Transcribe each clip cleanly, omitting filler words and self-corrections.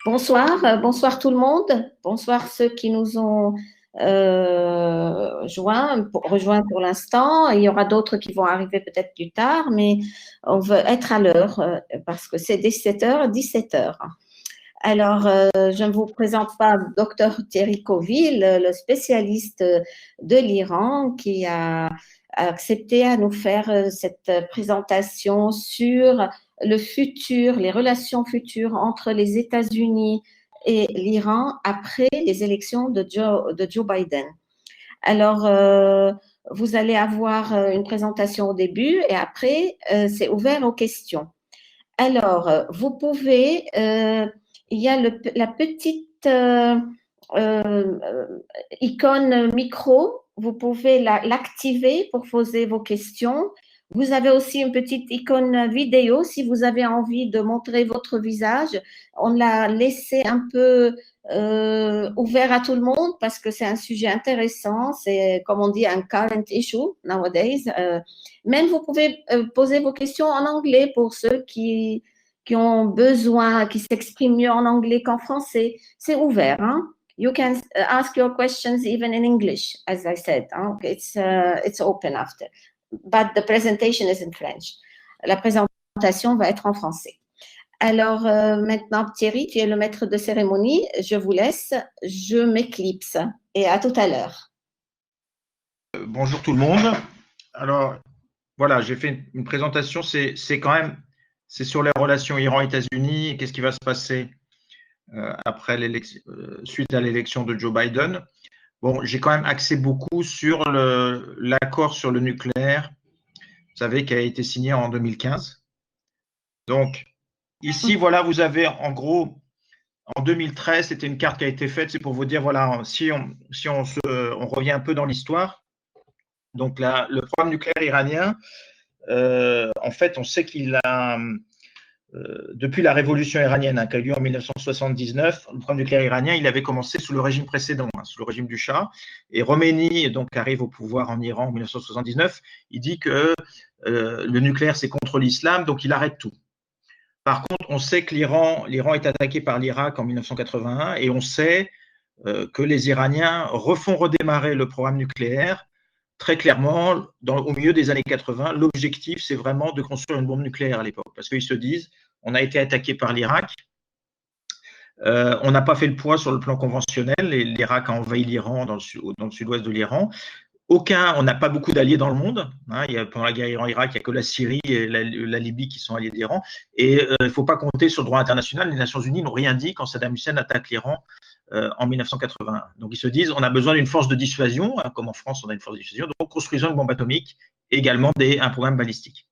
Bonsoir, bonsoir tout le monde. Bonsoir ceux qui nous ont rejoints pour l'instant. Il y aura d'autres qui vont arriver peut-être plus tard, mais on veut être à l'heure parce que c'est 17h, 17h. Alors, je ne vous présente pas Dr Thierry Coville, le spécialiste de l'Iran qui a accepté à nous faire cette présentation sur le futur, les relations futures entre les États-Unis et l'Iran après les élections de Joe Biden. Alors, vous allez avoir une présentation au début et après, c'est ouvert aux questions. Alors, vous pouvez, il y a la petite icône micro, vous pouvez l'activer pour poser vos questions. Vous avez aussi une petite icône vidéo si vous avez envie de montrer votre visage. On l'a laissé un peu ouvert à tout le monde parce que c'est un sujet intéressant. C'est, comme on dit, un current issue nowadays. Même vous pouvez poser vos questions en anglais pour ceux qui ont besoin, qui s'expriment mieux en anglais qu'en français. C'est ouvert. Hein? You can ask your questions even in English, as I said. Hein? It's open after. But the presentation is in French. La présentation va être en français. Alors maintenant, Thierry, tu es le maître de cérémonie. Je vous laisse. Je m'éclipse. Et à tout à l'heure. Bonjour tout le monde. Alors, voilà, j'ai fait une présentation. C'est sur les relations Iran-États-Unis. Qu'est-ce qui va se passer après suite à l'élection de Joe Biden. Bon, j'ai quand même axé beaucoup sur l'accord sur le nucléaire, vous savez, qui a été signé en 2015. Donc, ici, voilà, vous avez en gros, en 2013, c'était une carte qui a été faite, c'est pour vous dire, voilà, si on revient un peu dans l'histoire, donc là, le programme nucléaire iranien, en fait, on sait qu'il a, depuis la révolution iranienne qui a eu lieu en 1979, le programme nucléaire iranien, il avait commencé sous le régime précédent, sous le régime du Shah. Et Khomeini, donc, arrive au pouvoir en Iran en 1979. Il dit que le nucléaire, c'est contre l'islam, donc il arrête tout. Par contre, on sait que l'Iran est attaqué par l'Irak en 1981 et on sait que les Iraniens refont redémarrer le programme nucléaire. Très clairement, au milieu des années 80, l'objectif, c'est vraiment de construire une bombe nucléaire à l'époque. Parce qu'ils se disent, on a été attaqué par l'Irak, on n'a pas fait le poids sur le plan conventionnel, l'Irak a envahi l'Iran dans le sud-ouest de l'Iran. On n'a pas beaucoup d'alliés dans le monde. Pendant la guerre Iran-Irak, il n'y a que la Syrie et la Libye qui sont alliés d'Iran. Et il ne faut pas compter sur le droit international. Les Nations Unies n'ont rien dit quand Saddam Hussein attaque l'Iran en 1981. Donc ils se disent, on a besoin d'une force de dissuasion, comme en France on a une force de dissuasion, donc construisons une bombe atomique, également un programme balistique.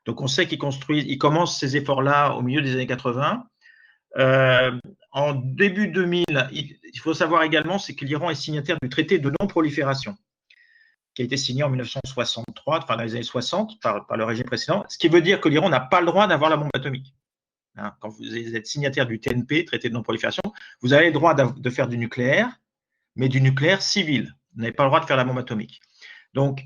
Donc on sait qu'ils commencent ces efforts-là au milieu des années 80. En début 2000, il faut savoir également, c'est que l'Iran est signataire du traité de non-prolifération, qui a été signé en 1963, enfin dans les années 60, par le régime précédent, ce qui veut dire que l'Iran n'a pas le droit d'avoir la bombe atomique. Quand vous êtes signataire du TNP, traité de non-prolifération, vous avez le droit de faire du nucléaire, mais du nucléaire civil. Vous n'avez pas le droit de faire la bombe atomique. Donc,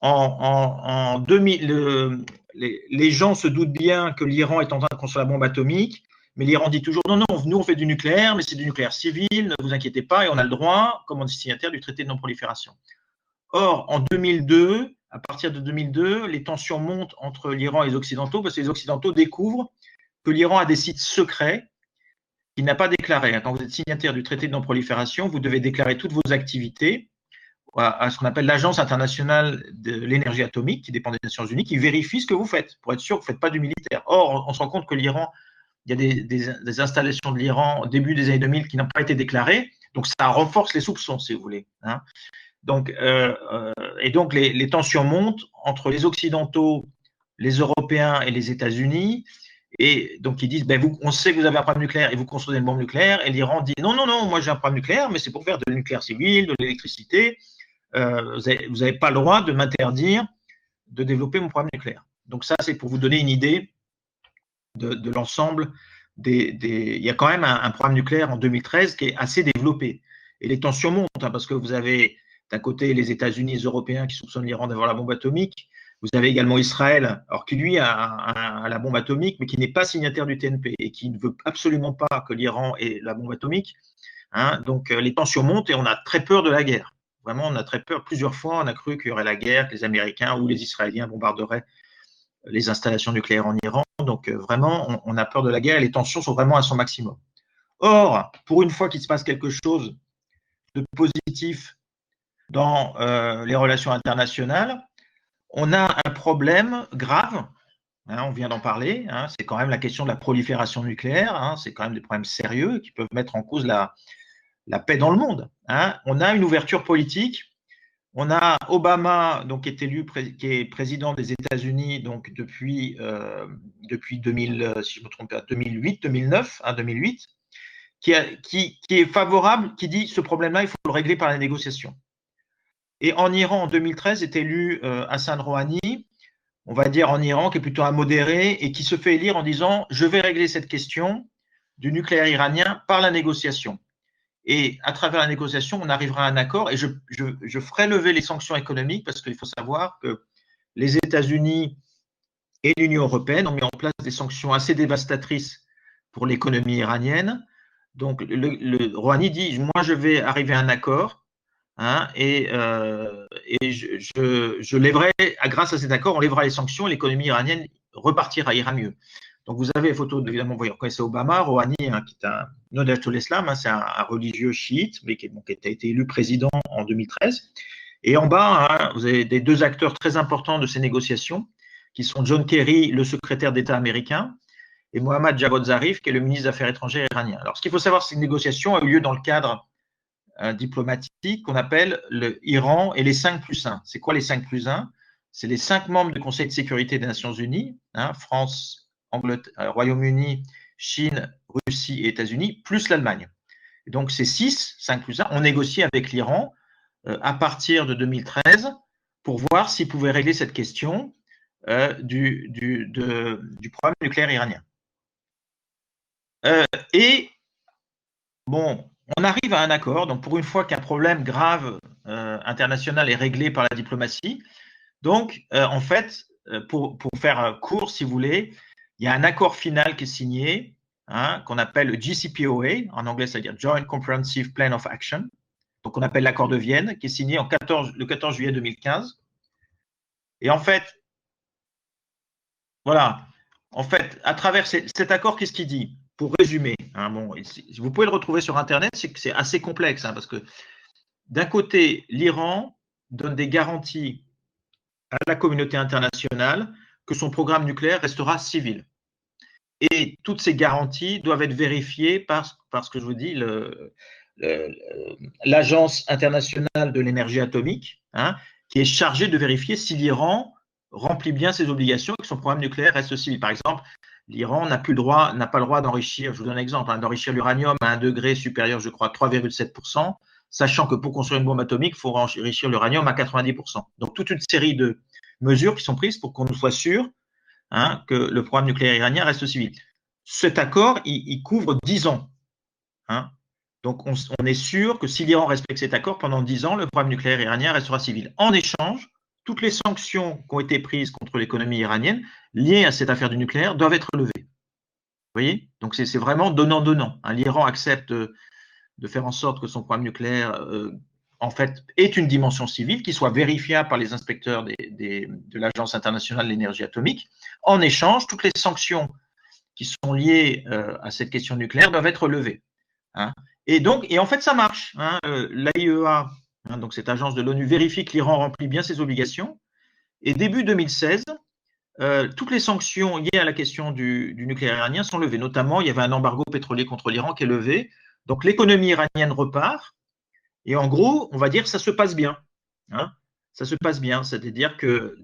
en 2000, les gens se doutent bien que l'Iran est en train de construire la bombe atomique, mais l'Iran dit toujours, non, nous on fait du nucléaire, mais c'est du nucléaire civil, ne vous inquiétez pas, et on a le droit, comme on est signataire du traité de non-prolifération. Or, en 2002, à partir de 2002, les tensions montent entre l'Iran et les Occidentaux, parce que les Occidentaux découvrent que l'Iran a des sites secrets qu'il n'a pas déclarés. Quand vous êtes signataire du traité de non-prolifération, vous devez déclarer toutes vos activités à ce qu'on appelle l'Agence internationale de l'énergie atomique, qui dépend des Nations Unies, qui vérifie ce que vous faites, pour être sûr que vous ne faites pas du militaire. Or, on se rend compte que l'Iran, il y a des installations de l'Iran au début des années 2000 qui n'ont pas été déclarées, donc ça renforce les soupçons, si vous voulez. Donc, les tensions montent entre les Occidentaux, les Européens et les États-Unis. Et donc, ils disent, on sait que vous avez un programme nucléaire et vous construisez une bombe nucléaire. Et l'Iran dit, non, moi j'ai un programme nucléaire, mais c'est pour faire de nucléaire civil, de l'électricité. Vous n'avez pas le droit de m'interdire de développer mon programme nucléaire. Donc ça, c'est pour vous donner une idée de l'ensemble il y a quand même un programme nucléaire en 2013 qui est assez développé. Et les tensions montent, parce que vous avez d'un côté les États-Unis et les Européens qui soupçonnent l'Iran d'avoir la bombe atomique. Vous avez également Israël, alors qui lui a la bombe atomique, mais qui n'est pas signataire du TNP et qui ne veut absolument pas que l'Iran ait la bombe atomique. Hein. Donc les tensions montent et on a très peur de la guerre. Vraiment, on a très peur. Plusieurs fois, on a cru qu'il y aurait la guerre, que les Américains ou les Israéliens bombarderaient les installations nucléaires en Iran. Donc vraiment, on a peur de la guerre et les tensions sont vraiment à son maximum. Or, pour une fois qu'il se passe quelque chose de positif dans les relations internationales, on a un problème grave, hein, on vient d'en parler, hein, c'est quand même la question de la prolifération nucléaire, hein, c'est quand même des problèmes sérieux qui peuvent mettre en cause la paix dans le monde. Hein. On a une ouverture politique, on a Obama, donc, qui est élu, qui est président des États-Unis donc, depuis 2000, si je me trompe pas, 2008, 2009, hein, 2008, qui est favorable, qui dit ce problème-là, il faut le régler par la négociation. Et en Iran, en 2013, est élu Hassan Rouhani, on va dire en Iran, qui est plutôt un modéré et qui se fait élire en disant « je vais régler cette question du nucléaire iranien par la négociation ». Et à travers la négociation, on arrivera à un accord et je ferai lever les sanctions économiques parce qu'il faut savoir que les États-Unis et l'Union européenne ont mis en place des sanctions assez dévastatrices pour l'économie iranienne. Donc, le Rouhani dit « moi, je vais arriver à un accord ». Hein, et je lèverai, grâce à cet accord, on lèvera les sanctions et l'économie iranienne repartira, ira mieux. Donc vous avez les photos, évidemment, vous connaissez Obama, Rouhani, hein, qui est un Nodjatul Islam, hein, c'est un religieux chiite, mais qui a été élu président en 2013. Et en bas, hein, vous avez des deux acteurs très importants de ces négociations, qui sont John Kerry, le secrétaire d'État américain, et Mohammad Javad Zarif, qui est le ministre des Affaires étrangères iranien. Alors ce qu'il faut savoir, c'est que ces négociations ont eu lieu dans le cadre diplomatique qu'on appelle l'Iran et les 5+1. C'est quoi les 5+1? C'est les 5 membres du Conseil de sécurité des Nations Unies, hein, France, Royaume-Uni, Chine, Russie et États-Unis, plus l'Allemagne. Donc ces 5+1 ont négocié avec l'Iran à partir de 2013 pour voir s'ils pouvaient régler cette question du problème nucléaire iranien. Et bon, on arrive à un accord, donc pour une fois qu'un problème grave international est réglé par la diplomatie, donc en fait, pour faire court, si vous voulez, il y a un accord final qui est signé, hein, qu'on appelle le JCPOA, en anglais ça veut dire Joint Comprehensive Plan of Action, donc on appelle l'accord de Vienne, qui est signé le 14 juillet 2015. Et en fait, voilà, en fait, à travers cet accord, qu'est-ce qu'il dit? Pour résumer, hein, bon, vous pouvez le retrouver sur Internet, c'est assez complexe, hein, parce que d'un côté, l'Iran donne des garanties à la communauté internationale que son programme nucléaire restera civil. Et toutes ces garanties doivent être vérifiées par ce que je vous dis, l'Agence internationale de l'énergie atomique, hein, qui est chargée de vérifier si l'Iran remplit bien ses obligations et que son programme nucléaire reste civil. Par exemple, l'Iran n'a pas le droit d'enrichir, je vous donne un exemple, hein, d'enrichir l'uranium à un degré supérieur, je crois, 3,7%, sachant que pour construire une bombe atomique, il faut enrichir l'uranium à 90%. Donc, toute une série de mesures qui sont prises pour qu'on soit sûr, hein, que le programme nucléaire iranien reste civil. Cet accord, il couvre 10 ans. Hein. Donc, on est sûr que si l'Iran respecte cet accord, pendant 10 ans, le programme nucléaire iranien restera civil. En échange, toutes les sanctions qui ont été prises contre l'économie iranienne liées à cette affaire du nucléaire doivent être levées. Vous voyez? Donc, c'est vraiment donnant-donnant. Hein. L'Iran accepte de faire en sorte que son programme nucléaire, en fait, ait une dimension civile qui soit vérifiable par les inspecteurs de l'Agence internationale de l'énergie atomique. En échange, toutes les sanctions qui sont liées à cette question nucléaire doivent être levées. Hein. Et en fait, ça marche. Hein. L'AIEA, hein, donc cette agence de l'ONU, vérifie que l'Iran remplit bien ses obligations. Et début 2016, toutes les sanctions liées à la question du nucléaire iranien sont levées. Notamment, il y avait un embargo pétrolier contre l'Iran qui est levé. Donc, l'économie iranienne repart. Et en gros, on va dire que ça se passe bien. Hein. Ça se passe bien. C'est-à-dire que,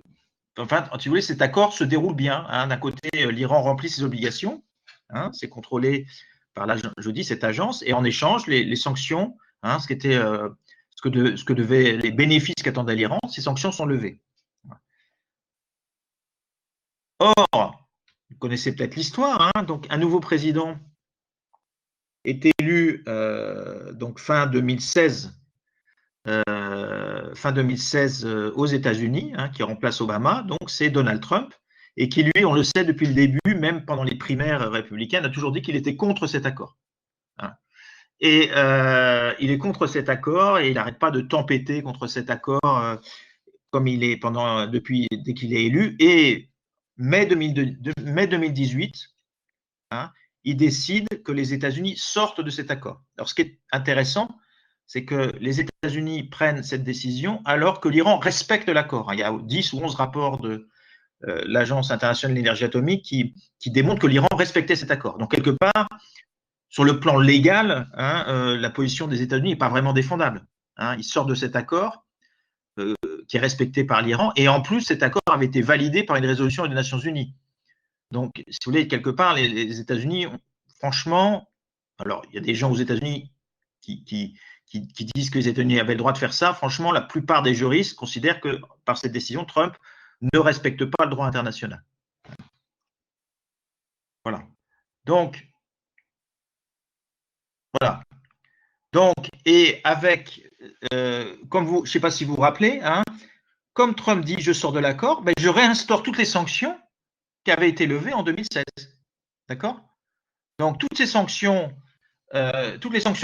enfin, si vous voulez, cet accord se déroule bien. Hein. D'un côté, l'Iran remplit ses obligations. Hein. C'est contrôlé par, je dis, cette agence. Et en échange, les sanctions, hein, ce que devaient les bénéfices qu'attendait l'Iran, ces sanctions sont levées. Or, vous connaissez peut-être l'histoire, hein, donc un nouveau président est élu donc fin 2016 fin 2016 aux États-Unis, hein, qui remplace Obama, donc c'est Donald Trump, et qui, lui, on le sait depuis le début, même pendant les primaires républicaines, a toujours dit qu'il était contre cet accord. Hein. Et il est contre cet accord et il n'arrête pas de tempêter contre cet accord comme il est dès qu'il est élu. Et mai 2018, hein, il décide que les États-Unis sortent de cet accord. Alors, ce qui est intéressant, c'est que les États-Unis prennent cette décision alors que l'Iran respecte l'accord. Il y a 10 ou 11 rapports de l'Agence internationale de l'énergie atomique qui démontrent que l'Iran respectait cet accord. Donc, quelque part, sur le plan légal, hein, la position des États-Unis n'est pas vraiment défendable. Hein. Ils sortent de cet accord qui est respecté par l'Iran, et en plus, cet accord avait été validé par une résolution des Nations Unies. Donc, si vous voulez, quelque part, les États-Unis, franchement, alors il y a des gens aux États-Unis qui disent que les États-Unis avaient le droit de faire ça. Franchement, la plupart des juristes considèrent que par cette décision, Trump ne respecte pas le droit international. Voilà. Donc, voilà. Donc, et avec, comme vous, je ne sais pas si vous vous rappelez, hein, comme Trump dit, je sors de l'accord, ben, je réinstaure toutes les sanctions qui avaient été levées en 2016. D'accord? Donc, toutes les sanctions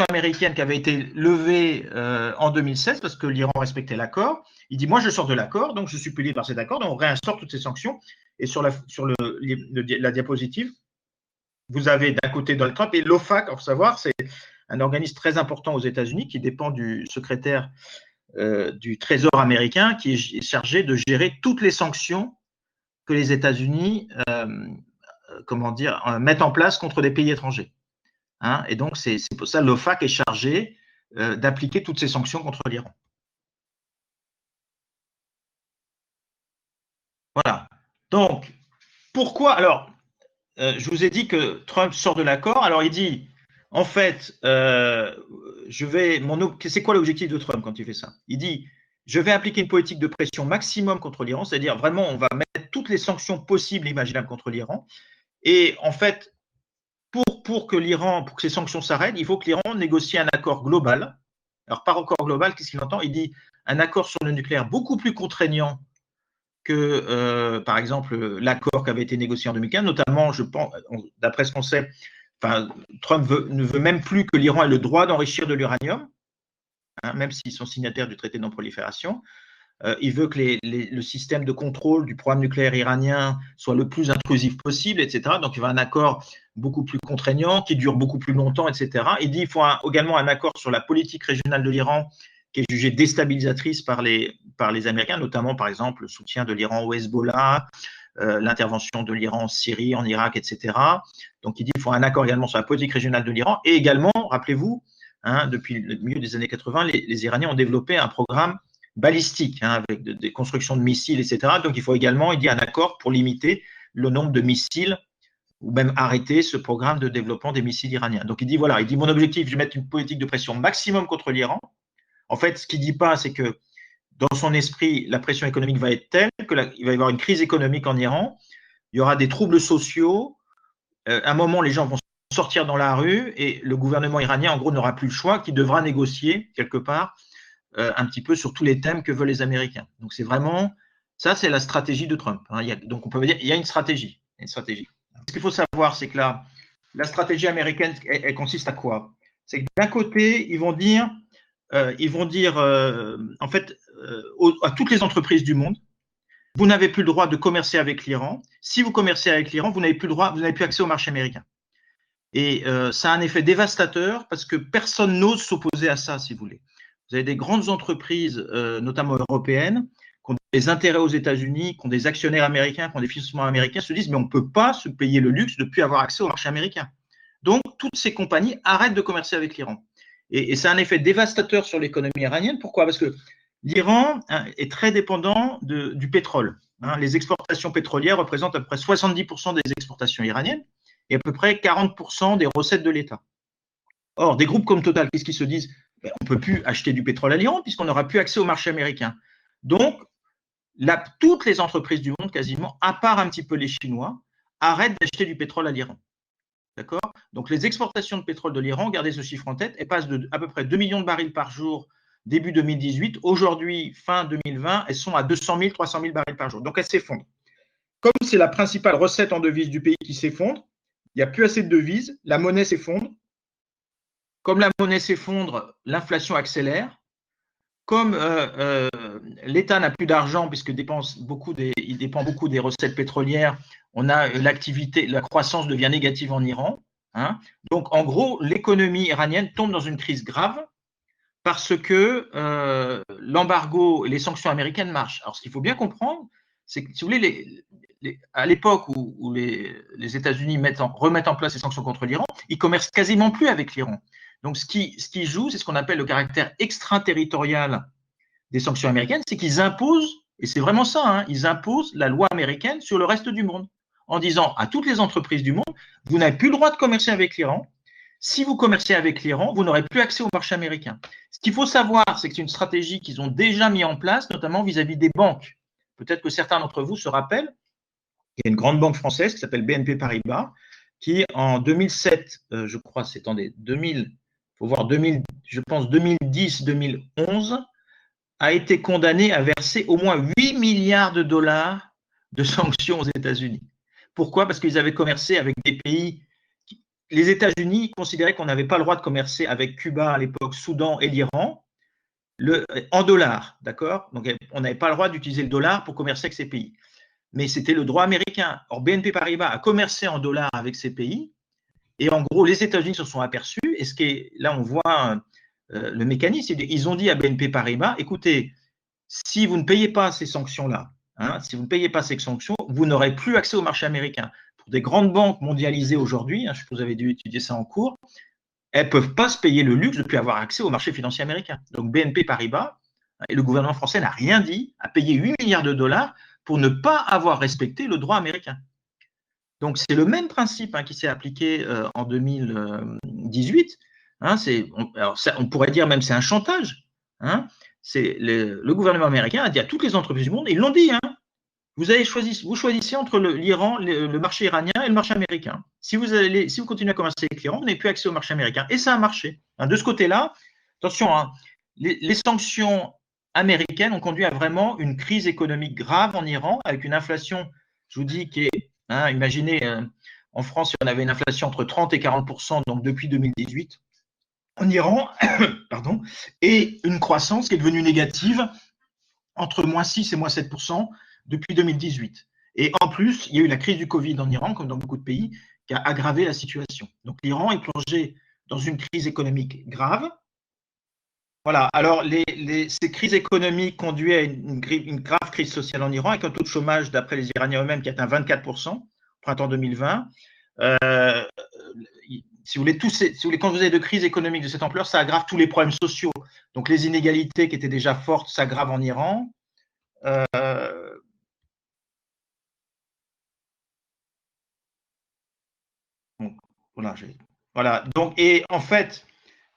américaines qui avaient été levées en 2016 parce que l'Iran respectait l'accord, il dit, moi, je sors de l'accord, donc je suis puni par cet accord, donc on réinstaure toutes ces sanctions. Et sur la diapositive, vous avez d'un côté Donald Trump et l'OFAC, il faut savoir, c'est un organisme très important aux États-Unis qui dépend du secrétaire du Trésor américain qui est chargé de gérer toutes les sanctions que les États-Unis mettent en place contre des pays étrangers. Hein, et donc, c'est pour ça que l'OFAC est chargé d'appliquer toutes ces sanctions contre l'Iran. Voilà. Donc, pourquoi alors je vous ai dit que Trump sort de l'accord. Alors, il dit, en fait, c'est quoi l'objectif de Trump quand il fait ça? Il dit, je vais appliquer une politique de pression maximum contre l'Iran, c'est-à-dire vraiment, on va mettre toutes les sanctions possibles et imaginables contre l'Iran. Et en fait, pour que ces sanctions s'arrêtent, il faut que l'Iran négocie un accord global. Alors, par accord global, qu'est-ce qu'il entend? Il dit un accord sur le nucléaire beaucoup plus contraignant que, par exemple, l'accord qui avait été négocié en 2015, notamment, je pense, d'après ce qu'on sait, Trump ne veut même plus que l'Iran ait le droit d'enrichir de l'uranium, hein, même s'ils sont signataires du traité de non-prolifération. Il veut que le système de contrôle du programme nucléaire iranien soit le plus intrusif possible, etc. Donc, il veut un accord beaucoup plus contraignant, qui dure beaucoup plus longtemps, etc. Il dit qu'il faut également un accord sur la politique régionale de l'Iran, qui est jugée déstabilisatrice par les Américains, notamment, par exemple, le soutien de l'Iran au Hezbollah, l'intervention de l'Iran en Syrie, en Irak, etc. Donc, il dit qu'il faut un accord également sur la politique régionale de l'Iran. Et également, rappelez-vous, hein, depuis le milieu des années 80, les Iraniens ont développé un programme balistique, hein, avec des constructions de missiles, etc. Donc, il faut également, il dit, un accord pour limiter le nombre de missiles ou même arrêter ce programme de développement des missiles iraniens. Donc, il dit, voilà, il dit, mon objectif, je vais mettre une politique de pression maximum contre l'Iran. En fait, ce qu'il ne dit pas, c'est que dans son esprit, la pression économique va être telle qu'il va y avoir une crise économique en Iran, il y aura des troubles sociaux, à un moment, les gens vont sortir dans la rue et le gouvernement iranien, en gros, n'aura plus le choix, qui devra négocier quelque part un petit peu sur tous les thèmes que veulent les Américains. Donc, c'est vraiment, ça, c'est la stratégie de Trump. Hein. Donc, on peut dire, il y a une stratégie. Ce qu'il faut savoir, c'est que la stratégie américaine, elle consiste à quoi? C'est que d'un côté, ils vont dire en fait, à toutes les entreprises du monde, vous n'avez plus le droit de commercer avec l'Iran. Si vous commercez avec l'Iran, vous n'avez plus le droit, vous n'avez plus accès au marché américain. Et ça a un effet dévastateur parce que personne n'ose s'opposer à ça, si vous voulez. Vous avez des grandes entreprises, notamment européennes, qui ont des intérêts aux États-Unis, qui ont des actionnaires américains, qui ont des financements américains, se disent mais on ne peut pas se payer le luxe de ne plus avoir accès au marché américain. Donc, toutes ces compagnies arrêtent de commercer avec l'Iran. Et ça a un effet dévastateur sur l'économie iranienne. Pourquoi? Parce que l'Iran est très dépendant du pétrole. Hein. Les exportations pétrolières représentent à peu près 70% des exportations iraniennes et à peu près 40% des recettes de l'État. Or, des groupes comme Total, qu'est-ce qu'ils se disent? Ben, on ne peut plus acheter du pétrole à l'Iran puisqu'on n'aura plus accès au marché américain. Donc, toutes les entreprises du monde, quasiment, à part un petit peu les Chinois, arrêtent d'acheter du pétrole à l'Iran. D'accord? Donc, les exportations de pétrole de l'Iran, gardez ce chiffre en tête, elles passent de à peu près 2 millions de barils par jour début 2018. Aujourd'hui, fin 2020, elles sont à 200 000, 300 000 barils par jour. Donc, elles s'effondrent. Comme c'est la principale recette en devises du pays qui s'effondre, il n'y a plus assez de devises, la monnaie s'effondre. Comme la monnaie s'effondre, l'inflation accélère. Comme l'État n'a plus d'argent puisqu'il dépend beaucoup des recettes pétrolières, on a l'activité, la croissance devient négative en Iran. Hein. Donc, en gros, l'économie iranienne tombe dans une crise grave parce que l'embargo et les sanctions américaines marchent. Alors, ce qu'il faut bien comprendre, c'est que, si vous voulez, à l'époque où les États-Unis remettent en place les sanctions contre l'Iran, ils commercent quasiment plus avec l'Iran. Donc, ce qui joue, c'est ce qu'on appelle le caractère extraterritorial des sanctions américaines, c'est qu'ils imposent, et c'est vraiment ça, hein, ils imposent la loi américaine sur le reste du monde, en disant à toutes les entreprises du monde, vous n'avez plus le droit de commercer avec l'Iran. Si vous commercez avec l'Iran, vous n'aurez plus accès au marché américain. Ce qu'il faut savoir, c'est que c'est une stratégie qu'ils ont déjà mis en place, notamment vis-à-vis des banques. Peut-être que certains d'entre vous se rappellent, il y a une grande banque française qui s'appelle BNP Paribas, qui en 2007, je crois, c'est en 2000, faut voir 2000, je pense 2010-2011, a été condamné à verser au moins 8 milliards de dollars de sanctions aux États-Unis. Pourquoi? Parce qu'ils avaient commercé avec des pays. Les États-Unis considéraient qu'on n'avait pas le droit de commercer avec Cuba à l'époque, Soudan et l'Iran en dollars, d'accord? Donc on n'avait pas le droit d'utiliser le dollar pour commercer avec ces pays. Mais c'était le droit américain. Or, BNP Paribas a commercé en dollars avec ces pays. Et en gros, les États-Unis se sont aperçus. Et ce qui est, là, on voit le mécanisme. Ils ont dit à BNP Paribas, écoutez, si vous ne payez pas ces sanctions-là, hein, si vous ne payez pas ces sanctions, vous n'aurez plus accès au marché américain. Pour des grandes banques mondialisées aujourd'hui, hein, je sais que vous avez dû étudier ça en cours, elles ne peuvent pas se payer le luxe de ne plus avoir accès au marché financier américain. Donc BNP Paribas, et le gouvernement français n'a rien dit, a payé 8 milliards de dollars pour ne pas avoir respecté le droit américain. Donc, c'est le même principe qui s'est appliqué en 2018. Hein, on pourrait dire même c'est un chantage. Hein, c'est le gouvernement américain a dit à toutes les entreprises du monde, ils l'ont dit, hein, vous choisissez entre l'Iran, le marché iranien et le marché américain. Si vous continuez à commercer avec l'Iran, vous n'avez plus accès au marché américain. Et ça a marché. Hein, de ce côté-là, attention, hein, les sanctions américaines ont conduit à vraiment une crise économique grave en Iran, avec une inflation, je vous dis, qui est, hein, imaginez, en France, on avait une inflation entre 30 et 40%, donc depuis 2018, en Iran, pardon, et une croissance qui est devenue négative entre moins 6 et moins 7% depuis 2018. Et en plus, il y a eu la crise du Covid en Iran, comme dans beaucoup de pays, qui a aggravé la situation. Donc l'Iran est plongé dans une crise économique grave. Voilà, alors ces crises économiques conduisent à une grave crise sociale en Iran, avec un taux de chômage, d'après les Iraniens eux-mêmes, qui atteint 24%, au printemps 2020. Si vous voulez, quand vous avez de crises économiques de cette ampleur, ça aggrave tous les problèmes sociaux. Donc les inégalités qui étaient déjà fortes s'aggravent en Iran. Donc, voilà. Donc, et en fait,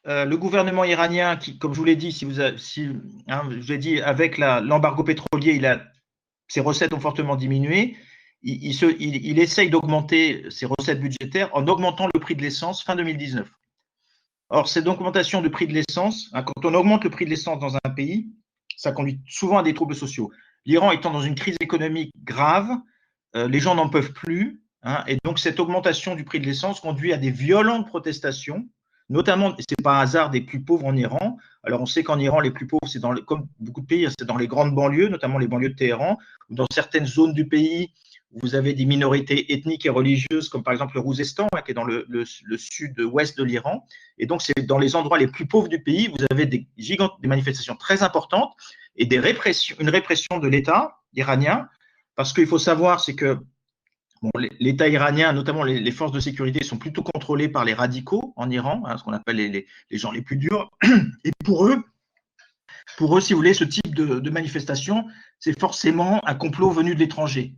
le gouvernement iranien, qui, comme je vous l'ai dit, je vous ai dit, avec l'embargo pétrolier, ses recettes ont fortement diminué. Il essaye d'augmenter ses recettes budgétaires en augmentant le prix de l'essence fin 2019. Or, cette augmentation de prix de l'essence, quand on augmente le prix de l'essence dans un pays, ça conduit souvent à des troubles sociaux. L'Iran étant dans une crise économique grave, les gens n'en peuvent plus, hein, et donc cette augmentation du prix de l'essence conduit à des violentes protestations, notamment, c'est pas un hasard, des plus pauvres en Iran. Alors, on sait qu'en Iran, les plus pauvres, comme beaucoup de pays, c'est dans les grandes banlieues, notamment les banlieues de Téhéran, ou dans certaines zones du pays, vous avez des minorités ethniques et religieuses, comme par exemple le Rouzestan, qui est dans le sud-ouest de l'Iran. Et donc, c'est dans les endroits les plus pauvres du pays, vous avez des manifestations très importantes et une répression de l'État iranien. Parce qu'il faut savoir, c'est que l'État iranien, notamment les forces de sécurité, sont plutôt contrôlées par les radicaux en Iran, hein, ce qu'on appelle les gens les plus durs. Et pour eux, si vous voulez, ce type de manifestation, c'est forcément un complot venu de l'étranger.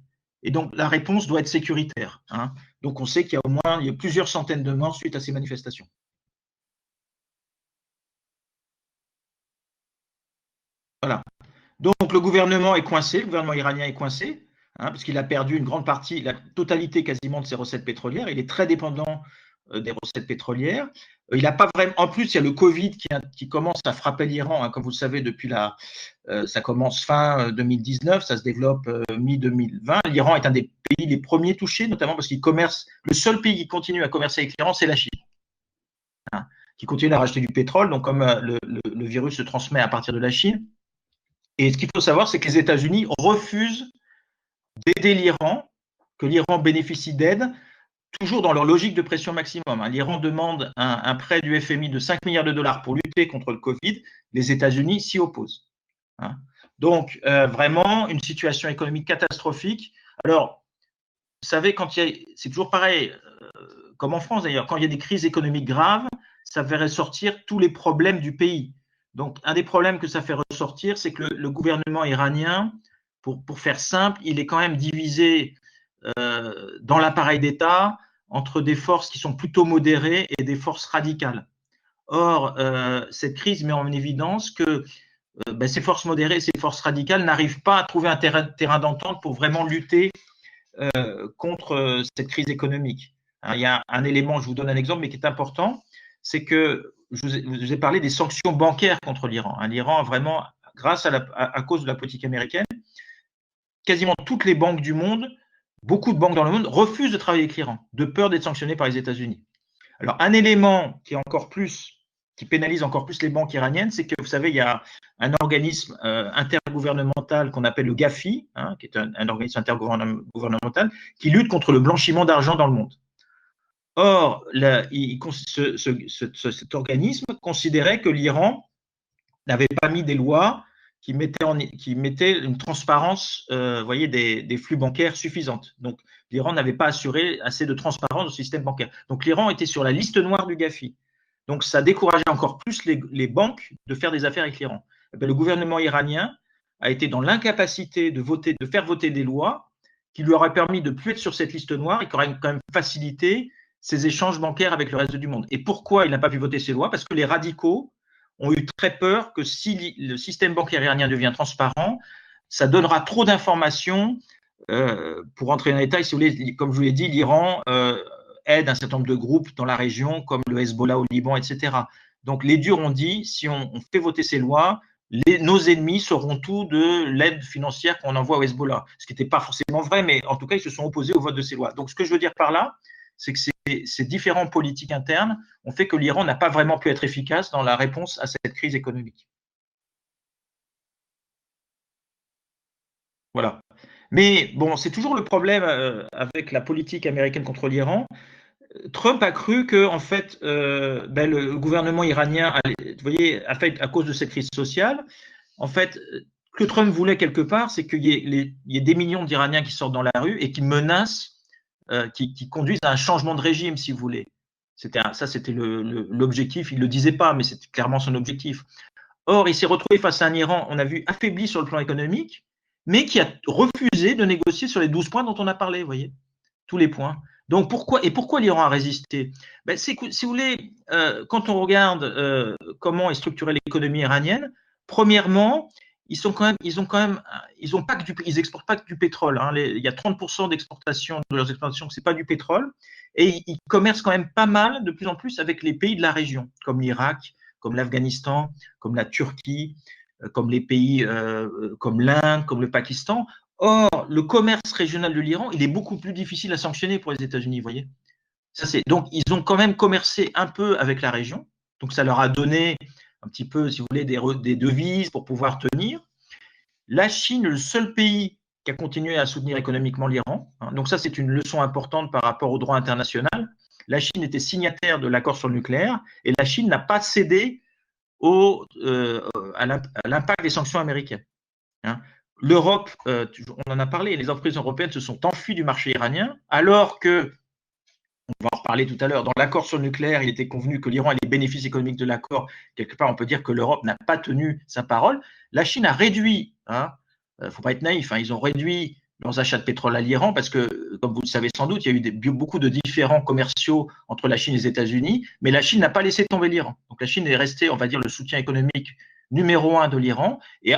Et donc, la réponse doit être sécuritaire. Hein. Donc, on sait qu'il y a plusieurs centaines de morts suite à ces manifestations. Voilà. Donc, le gouvernement iranien est coincé, hein, parce qu'il a perdu une grande partie, la totalité quasiment de ses recettes pétrolières. Il est très dépendant des recettes pétrolières. Il n'a pas vraiment. En plus, il y a le Covid qui commence à frapper l'Iran, hein, comme vous le savez, depuis ça commence fin 2019, ça se développe mi-2020. L'Iran est un des pays les premiers touchés, notamment parce qu'il commerce. Le seul pays qui continue à commercer avec l'Iran, c'est la Chine, hein, qui continue à racheter du pétrole. Donc, comme le virus se transmet à partir de la Chine. Et ce qu'il faut savoir, c'est que les États-Unis refusent d'aider l'Iran, que l'Iran bénéficie d'aide, toujours dans leur logique de pression maximum. L'Iran demande un prêt du FMI de 5 milliards de dollars pour lutter contre le Covid. Les États-Unis s'y opposent. Donc, vraiment, une situation économique catastrophique. Alors, vous savez, c'est toujours pareil, comme en France d'ailleurs, quand il y a des crises économiques graves, ça fait ressortir tous les problèmes du pays. Donc, un des problèmes que ça fait ressortir, c'est que le gouvernement iranien, pour faire simple, il est quand même divisé dans l'appareil d'État entre des forces qui sont plutôt modérées et des forces radicales. Or, cette crise met en évidence que ces forces modérées et ces forces radicales n'arrivent pas à trouver un terrain d'entente pour vraiment lutter contre cette crise économique. Il y a un élément, je vous donne un exemple, mais qui est important, c'est que je vous ai parlé des sanctions bancaires contre l'Iran. L'Iran, vraiment, grâce à cause de la politique américaine, quasiment toutes les banques du monde, beaucoup de banques dans le monde, refusent de travailler avec l'Iran, de peur d'être sanctionnées par les États-Unis. Alors, un élément qui pénalise encore plus les banques iraniennes, c'est que, vous savez, il y a un organisme intergouvernemental qu'on appelle le GAFI, qui est un organisme intergouvernemental, qui lutte contre le blanchiment d'argent dans le monde. Or, cet organisme considérait que l'Iran n'avait pas mis des lois qui mettaient une transparence voyez, des flux bancaires suffisante. Donc, l'Iran n'avait pas assuré assez de transparence au système bancaire. Donc, l'Iran était sur la liste noire du GAFI. Donc, ça décourageait encore plus les banques de faire des affaires avec l'Iran. Le gouvernement iranien a été dans l'incapacité de faire voter des lois qui lui auraient permis de ne plus être sur cette liste noire et qui auraient quand même facilité ses échanges bancaires avec le reste du monde. Et pourquoi il n'a pas pu voter ces lois? Parce que les radicaux ont eu très peur que si le système bancaire iranien devient transparent, ça donnera trop d'informations pour entrer en détail. Si vous voulez, comme je vous l'ai dit, l'Iran aide un certain nombre de groupes dans la région, comme le Hezbollah au Liban, etc. Donc, les durs ont dit, si on fait voter ces lois, nos ennemis sauront tout de l'aide financière qu'on envoie au Hezbollah. Ce qui n'était pas forcément vrai, mais en tout cas, ils se sont opposés au vote de ces lois. Donc, ce que je veux dire par là, c'est que ces différentes politiques internes ont fait que l'Iran n'a pas vraiment pu être efficace dans la réponse à cette crise économique. Voilà. Mais bon, c'est toujours le problème avec la politique américaine contre l'Iran. Trump a cru que, en fait, le gouvernement iranien, vous voyez, à cause de cette crise sociale, en fait, ce que Trump voulait quelque part, c'est qu'il y ait des millions d'Iraniens qui sortent dans la rue et qui menacent, qui conduisent à un changement de régime, si vous voulez. Ça, c'était l'objectif. Il ne le disait pas, mais c'était clairement son objectif. Or, il s'est retrouvé face à un Iran, on a vu, affaibli sur le plan économique, mais qui a refusé de négocier sur les 12 points dont on a parlé, vous voyez, tous les points. Donc, pourquoi l'Iran a résisté? Si vous voulez, quand on regarde comment est structurée l'économie iranienne, premièrement, ils exportent pas que du pétrole. Il y a 30% d'exportation de leurs exportations, c'est pas du pétrole, et ils commercent quand même pas mal, de plus en plus, avec les pays de la région, comme l'Irak, comme l'Afghanistan, comme la Turquie, comme les pays comme l'Inde, comme le Pakistan. Or, le commerce régional de l'Iran, il est beaucoup plus difficile à sanctionner pour les États-Unis, vous voyez. Donc, ils ont quand même commercé un peu avec la région. Donc, ça leur a donné un petit peu, si vous voulez, des devises pour pouvoir tenir. La Chine, le seul pays qui a continué à soutenir économiquement l'Iran. Donc, ça, c'est une leçon importante par rapport au droit international. La Chine était signataire de l'accord sur le nucléaire et la Chine n'a pas cédé à l'impact des sanctions américaines. L'Europe, on en a parlé, les entreprises européennes se sont enfuies du marché iranien, alors que, on va en reparler tout à l'heure, dans l'accord sur le nucléaire, il était convenu que l'Iran ait les bénéfices économiques de l'accord. Quelque part, on peut dire que l'Europe n'a pas tenu sa parole. La Chine a réduit, il ne faut pas être naïf, ils ont réduit leurs achats de pétrole à l'Iran parce que, comme vous le savez sans doute, il y a eu beaucoup de différends commerciaux entre la Chine et les États-Unis, mais la Chine n'a pas laissé tomber l'Iran. Donc la Chine est restée, on va dire, le soutien économique numéro 1 de l'Iran. Et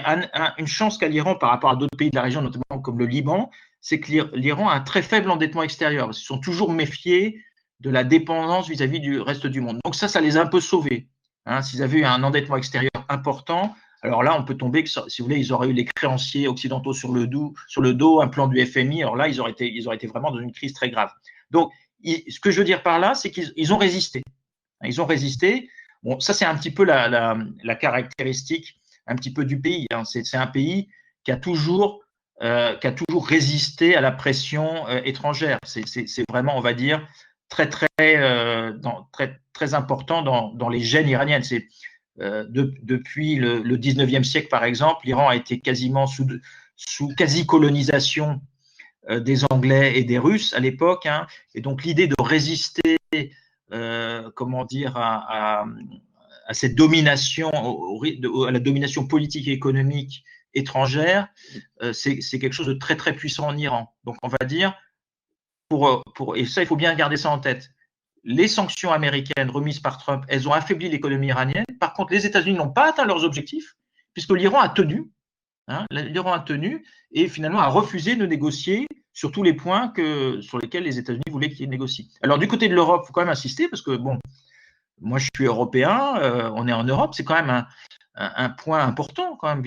une chance qu'a l'Iran par rapport à d'autres pays de la région, notamment comme le Liban, c'est que l'Iran a un très faible endettement extérieur. Ils sont toujours méfiés de la dépendance vis-à-vis du reste du monde. Donc ça les a un peu sauvés. Hein. S'ils avaient eu un endettement extérieur important, alors là, on peut tomber, si vous voulez, ils auraient eu les créanciers occidentaux sur le dos, un plan du FMI. Alors là, ils auraient été vraiment dans une crise très grave. Donc, ce que je veux dire par là, c'est qu'ils ont résisté. Ils ont résisté. Bon, ça, c'est un petit peu la caractéristique un petit peu du pays. Hein. C'est un pays qui a toujours résisté à la pression étrangère. C'est vraiment, on va dire, très important dans les gènes iraniennes. Depuis le 19e siècle, par exemple, l'Iran a été quasiment sous quasi-colonisation des Anglais et des Russes à l'époque. Hein, et donc, l'idée de résister, comment dire, à cette domination, à la domination politique et économique étrangère, c'est quelque chose de très, très puissant en Iran. Donc, on va dire, et ça, il faut bien garder ça en tête, les sanctions américaines remises par Trump, elles ont affaibli l'économie iranienne. Par contre, les États-Unis n'ont pas atteint leurs objectifs, puisque l'Iran a tenu. Hein, l'Iran a tenu et finalement a refusé de négocier sur tous les points sur lesquels les États-Unis voulaient qu'il négocie. Alors, du côté de l'Europe, il faut quand même insister, parce que, bon, moi, je suis européen, on est en Europe, c'est quand même un point important quand même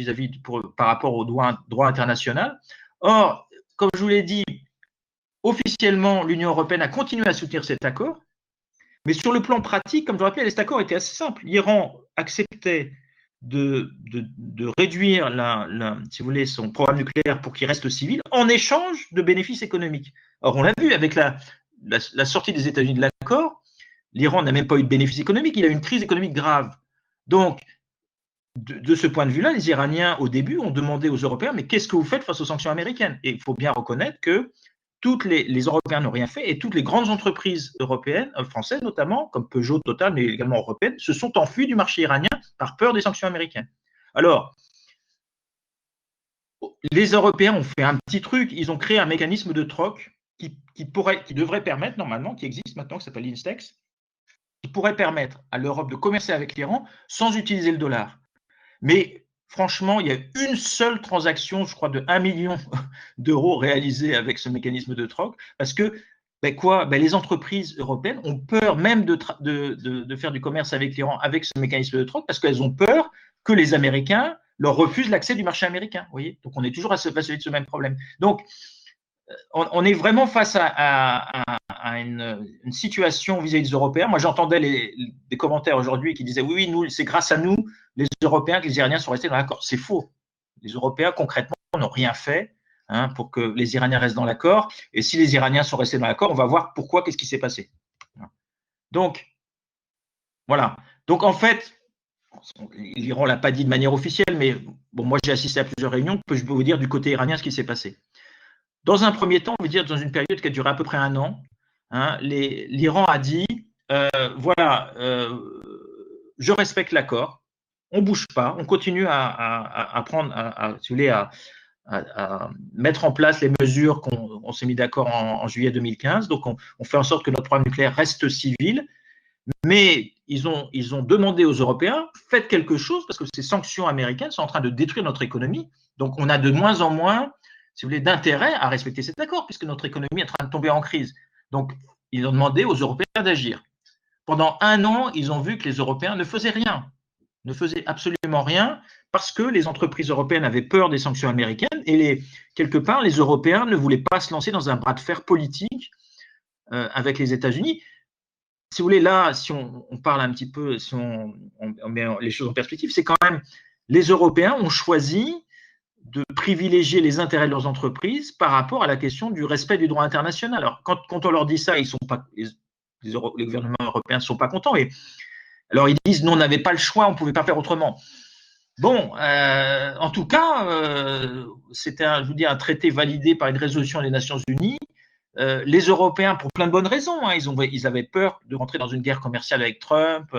par rapport au droit international. Or, comme je vous l'ai dit, officiellement, l'Union européenne a continué à soutenir cet accord, mais sur le plan pratique, comme je le rappelais, cet accord était assez simple. L'Iran acceptait de réduire si vous voulez, son programme nucléaire pour qu'il reste civil en échange de bénéfices économiques. Or, on l'a vu avec la sortie des États-Unis de l'accord, l'Iran n'a même pas eu de bénéfices économiques, il a eu une crise économique grave. Donc, de ce point de vue-là, les Iraniens, au début, ont demandé aux Européens, mais qu'est-ce que vous faites face aux sanctions américaines? Et il faut bien reconnaître que les Européens n'ont rien fait et toutes les grandes entreprises européennes, françaises notamment, comme Peugeot, Total, mais également européennes, se sont enfuies du marché iranien par peur des sanctions américaines. Alors, les Européens ont fait un petit truc, ils ont créé un mécanisme de troc qui devrait permettre, normalement, qui existe maintenant, qui s'appelle l'Instex, qui pourrait permettre à l'Europe de commercer avec l'Iran sans utiliser le dollar. Mais franchement, il y a une seule transaction, je crois, de 1 million d'euros réalisée avec ce mécanisme de troc, parce que les entreprises européennes ont peur même de faire du commerce avec l'Iran avec ce mécanisme de troc, parce qu'elles ont peur que les Américains leur refusent l'accès du marché américain. Vous voyez, donc on est toujours à se passer de ce même problème. Donc, on est vraiment face à une situation vis-à-vis des Européens. Moi, j'entendais des commentaires aujourd'hui qui disaient oui, nous, c'est grâce à nous, les Européens, que les Iraniens sont restés dans l'accord. C'est faux. Les Européens, concrètement, n'ont rien fait pour que les Iraniens restent dans l'accord. Et si les Iraniens sont restés dans l'accord, on va voir pourquoi, qu'est-ce qui s'est passé. Donc, voilà. Donc, en fait, l'Iran ne l'a pas dit de manière officielle, mais bon, moi, j'ai assisté à plusieurs réunions. Je peux vous dire du côté iranien ce qui s'est passé. Dans un premier temps, on veut dire dans une période qui a duré à peu près 1 an, l'Iran a dit voilà, je respecte l'accord, on ne bouge pas, on continue à mettre en place les mesures qu'on s'est mis d'accord en juillet 2015. Donc, on fait en sorte que notre programme nucléaire reste civil, mais ils ont demandé aux Européens faites quelque chose parce que ces sanctions américaines sont en train de détruire notre économie. Donc, on a de moins en moins, si vous voulez, d'intérêt à respecter cet accord, puisque notre économie est en train de tomber en crise. Donc, ils ont demandé aux Européens d'agir. Pendant 1 an, ils ont vu que les Européens ne faisaient rien, ne faisaient absolument rien, parce que les entreprises européennes avaient peur des sanctions américaines, et quelque part, les Européens ne voulaient pas se lancer dans un bras de fer politique avec les États-Unis. Si vous voulez, là, si on parle un petit peu, si on met les choses en perspective, c'est quand même, les Européens ont choisi de privilégier les intérêts de leurs entreprises par rapport à la question du respect du droit international. Alors, quand on leur dit ça, ils sont pas, les gouvernements européens ne sont pas contents. Alors, ils disent, nous, on n'avait pas le choix, on ne pouvait pas faire autrement. Bon, en tout cas, c'était, je vous dis, un traité validé par une résolution des Nations Unies. Les Européens, pour plein de bonnes raisons, ils avaient peur de rentrer dans une guerre commerciale avec Trump.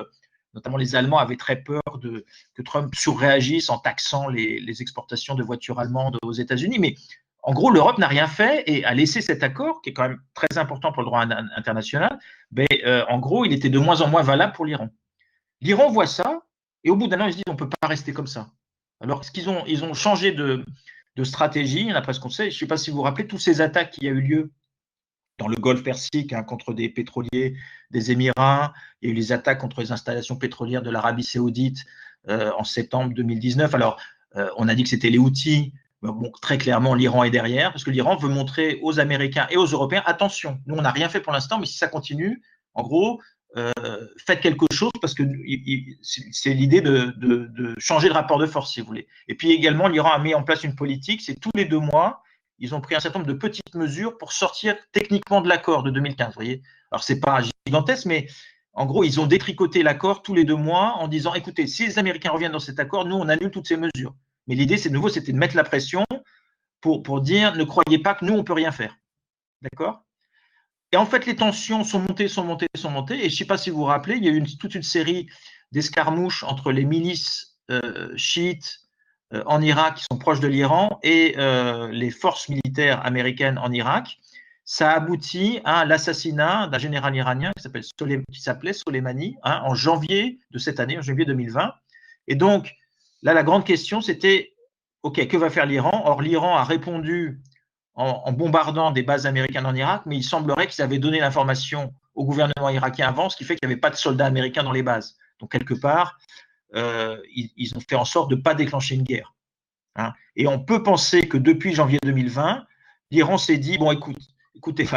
Notamment, les Allemands avaient très peur que Trump surréagisse en taxant les exportations de voitures allemandes aux États-Unis. Mais en gros, l'Europe n'a rien fait et a laissé cet accord, qui est quand même très important pour le droit international. Mais en gros, il était de moins en moins valable pour l'Iran. L'Iran voit ça et au bout d'un an, ils se disent on ne peut pas rester comme ça. Alors, ils ont changé de stratégie, d'après ce qu'on sait. Je ne sais pas si vous vous rappelez, toutes ces attaques qui a eu lieu dans le Golfe Persique, hein, contre des pétroliers des Émirats. Il y a eu les attaques contre les installations pétrolières de l'Arabie Saoudite en septembre 2019. Alors, on a dit que c'était les Houthis. Bon, très clairement, l'Iran est derrière, parce que l'Iran veut montrer aux Américains et aux Européens, attention, nous, on n'a rien fait pour l'instant, mais si ça continue, en gros, faites quelque chose, parce que c'est l'idée de changer de rapport de force, si vous voulez. Et puis également, l'Iran a mis en place une politique, c'est tous les 2 mois, ils ont pris un certain nombre de petites mesures pour sortir techniquement de l'accord de 2015, vous voyez. Alors, c'est pas gigantesque, mais en gros, ils ont détricoté l'accord tous les 2 mois en disant, écoutez, si les Américains reviennent dans cet accord, nous, on annule toutes ces mesures. Mais l'idée, c'est de nouveau, c'était de mettre la pression pour dire, ne croyez pas que nous, on ne peut rien faire. D'accord? Et en fait, les tensions sont montées. Et je ne sais pas si vous vous rappelez, il y a eu toute une série d'escarmouches entre les milices chiites en Irak, qui sont proches de l'Iran, et les forces militaires américaines en Irak. Ça a abouti à l'assassinat d'un général iranien qui s'appelait Soleimani, hein, en janvier de cette année, en janvier 2020. Et donc, là, la grande question, c'était, OK, que va faire l'Iran? Or, l'Iran a répondu en bombardant des bases américaines en Irak, mais il semblerait qu'ils avaient donné l'information au gouvernement irakien avant, ce qui fait qu'il n'y avait pas de soldats américains dans les bases. Donc, quelque part, ils ont fait en sorte de ne pas déclencher une guerre. Hein. Et on peut penser que depuis janvier 2020, l'Iran s'est dit, bon, écoutez,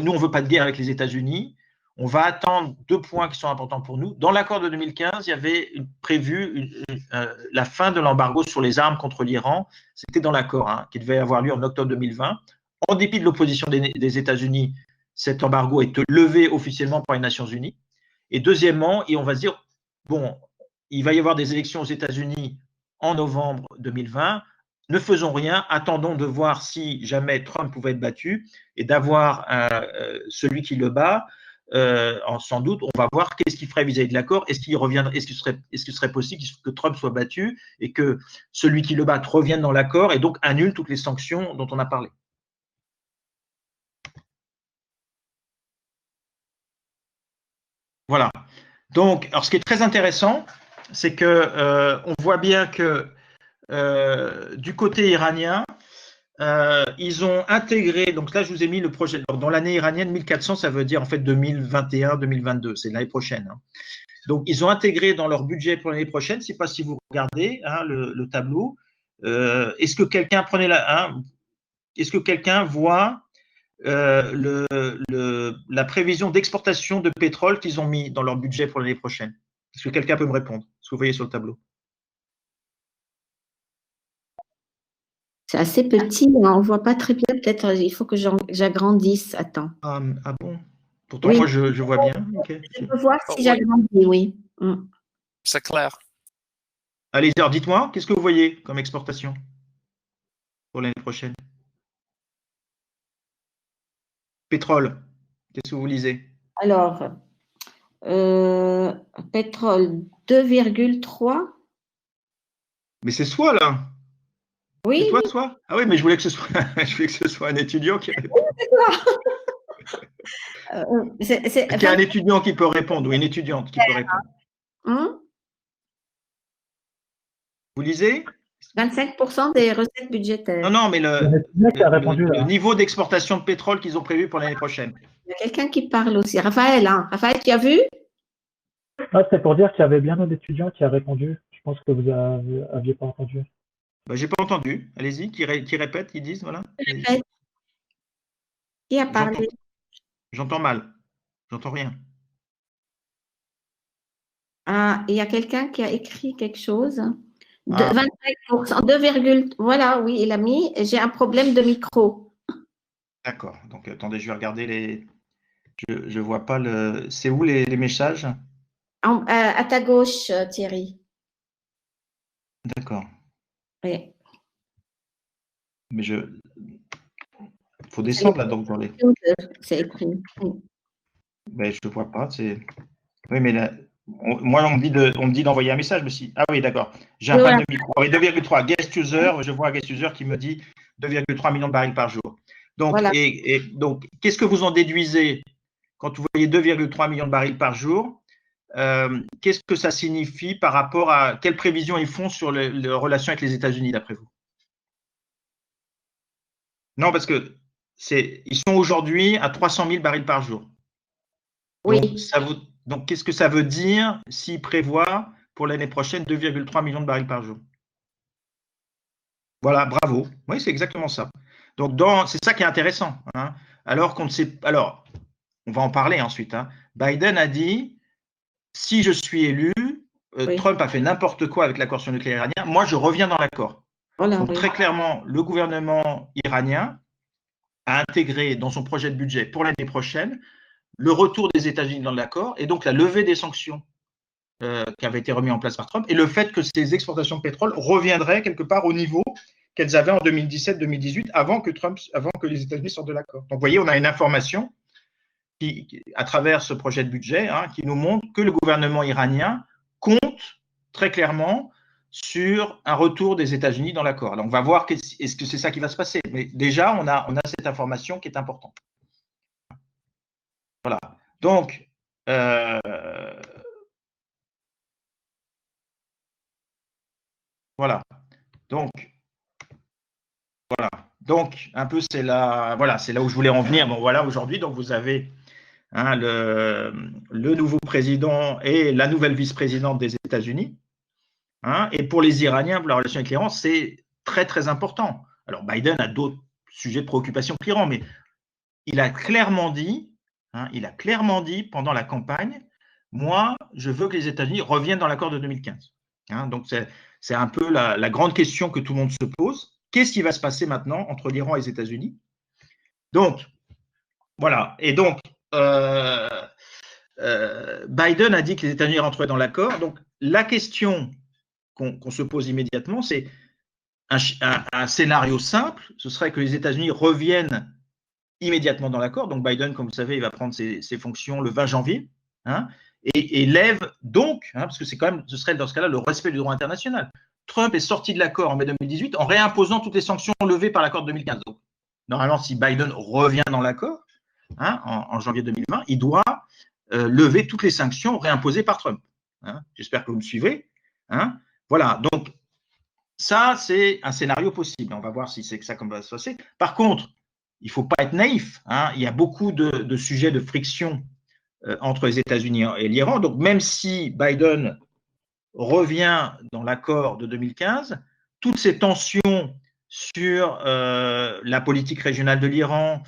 nous, on ne veut pas de guerre avec les États-Unis. On va attendre 2 points qui sont importants pour nous. Dans l'accord de 2015, il y avait prévu la fin de l'embargo sur les armes contre l'Iran. C'était dans l'accord, hein, qui devait avoir lieu en octobre 2020. En dépit de l'opposition des États-Unis, cet embargo est levé officiellement par les Nations Unies. Et deuxièmement, et on va se dire, bon, il va y avoir des élections aux États-Unis en novembre 2020. Ne faisons rien, attendons de voir si jamais Trump pouvait être battu et d'avoir celui qui le bat. Sans doute, on va voir qu'est-ce qu'il ferait vis-à-vis de l'accord. Est-ce qu'il serait possible que Trump soit battu et que celui qui le batte revienne dans l'accord et donc annule toutes les sanctions dont on a parlé. Voilà. Donc, alors ce qui est très intéressant, c'est que on voit bien que du côté iranien, ils ont intégré, donc là je vous ai mis le projet, dans l'année iranienne 1400, ça veut dire en fait 2021-2022, c'est l'année prochaine. Hein. Donc ils ont intégré dans leur budget pour l'année prochaine, je ne sais pas si vous regardez hein, le tableau, est-ce que quelqu'un est-ce que quelqu'un voit la prévision d'exportation de pétrole qu'ils ont mis dans leur budget pour l'année prochaine? Est-ce que quelqu'un peut me répondre? Ce que vous voyez sur le tableau. C'est assez petit, hein, on ne voit pas très bien. Peut-être il faut que j'agrandisse. Attends. Ah bon? Pourtant, oui. Moi, je vois bien. Okay. Je peux voir si j'agrandis, oui. C'est clair. Allez, alors dites-moi, qu'est-ce que vous voyez comme exportation pour l'année prochaine? Pétrole, qu'est-ce que vous lisez? Alors, pétrole 2,3. Mais c'est soi, là. Oui. C'est toi? Ah oui, mais je voulais que ce soit un étudiant qui répond. C'est un étudiant qui peut répondre ou une étudiante qui peut répondre. Vous lisez? 25% des recettes budgétaires. Non, mais le niveau d'exportation de pétrole qu'ils ont prévu pour l'année prochaine. Il y a quelqu'un qui parle aussi. Raphaël, hein. Raphaël, tu as vu? C'est pour dire qu'il y avait bien un étudiant qui a répondu. Je pense que vous n'aviez pas entendu. J'ai pas entendu. Allez-y, qui répète, qui disent, voilà. Qui a parlé? J'entends mal. J'entends rien. Ah, il y a quelqu'un qui a écrit quelque chose. 25%, 2, voilà, oui, il a mis. J'ai un problème de micro. D'accord. Donc, attendez, je vais regarder les. Je ne vois pas le. C'est où les messages? À ta gauche, Thierry. D'accord. Oui. Mais il faut descendre là, donc dans les. C'est écrit. Mais je ne vois pas. Oui, mais là. Moi, on me dit d'envoyer un message, mais si. Ah oui, d'accord. J'ai un panne de micro. Oui, 2,3. Guest user, je vois un guest user qui me dit 2,3 millions de barils par jour. Donc, voilà. Donc, qu'est-ce que vous en déduisez quand vous voyez 2,3 millions de barils par jour? Qu'est-ce que ça signifie par rapport à quelles prévisions ils font sur les relations avec les États-Unis, d'après vous? Non, parce que ils sont aujourd'hui à 300 000 barils par jour. Oui. Donc, qu'est-ce que ça veut dire s'ils prévoient pour l'année prochaine 2,3 millions de barils par jour? Voilà, bravo. Oui, c'est exactement ça. Donc, c'est ça qui est intéressant. Hein. Alors qu'on ne sait. Alors, on va en parler ensuite. Hein. Biden a dit, si je suis élu, Oui. Trump a fait n'importe quoi avec l'accord sur le nucléaire iranien, moi je reviens dans l'accord. Voilà, Donc oui. très clairement, le gouvernement iranien a intégré dans son projet de budget pour l'année prochaine le retour des États-Unis dans l'accord et donc la levée des sanctions qui avaient été remises en place par Trump et le fait que ces exportations de pétrole reviendraient quelque part au niveau qu'elles avaient en 2017-2018 avant que les États-Unis sortent de l'accord. Donc vous voyez, on a une information à travers ce projet de budget qui nous montre que le gouvernement iranien compte très clairement sur un retour des États-Unis dans l'accord. Alors on va voir est-ce que c'est ça qui va se passer. Mais déjà, on a cette information qui est importante. Voilà. Donc, voilà. Donc, un peu, c'est là où je voulais en venir. Bon, voilà, aujourd'hui, donc vous avez le nouveau président et la nouvelle vice-présidente des États-Unis. Et pour les Iraniens, pour la relation avec l'Iran, c'est très, très important. Alors, Biden a d'autres sujets de préoccupation que l'Iran, mais il a clairement dit pendant la campagne, moi, je veux que les États-Unis reviennent dans l'accord de 2015. Donc, c'est un peu la grande question que tout le monde se pose. Qu'est-ce qui va se passer maintenant entre l'Iran et les États-Unis? Donc, voilà. Et donc, Biden a dit que les États-Unis rentreraient dans l'accord. Donc, la question qu'on se pose immédiatement, c'est un scénario simple. Ce serait que les États-Unis reviennent immédiatement dans l'accord. Donc, Biden, comme vous savez, il va prendre ses fonctions le 20 janvier. Et lève donc, parce que ce serait dans ce cas-là le respect du droit international. Trump est sorti de l'accord en mai 2018 en réimposant toutes les sanctions levées par l'accord de 2015. Donc, normalement, si Biden revient dans l'accord en janvier 2020, il doit lever toutes les sanctions réimposées par Trump. J'espère que vous me suivez. Voilà, donc ça, c'est un scénario possible. On va voir si c'est ça comme va se passer. Par contre, il ne faut pas être naïf. Il y a beaucoup de sujets de friction entre les États-Unis et l'Iran. Donc, même si Biden revient dans l'accord de 2015, toutes ces tensions sur la politique régionale de l'Iran,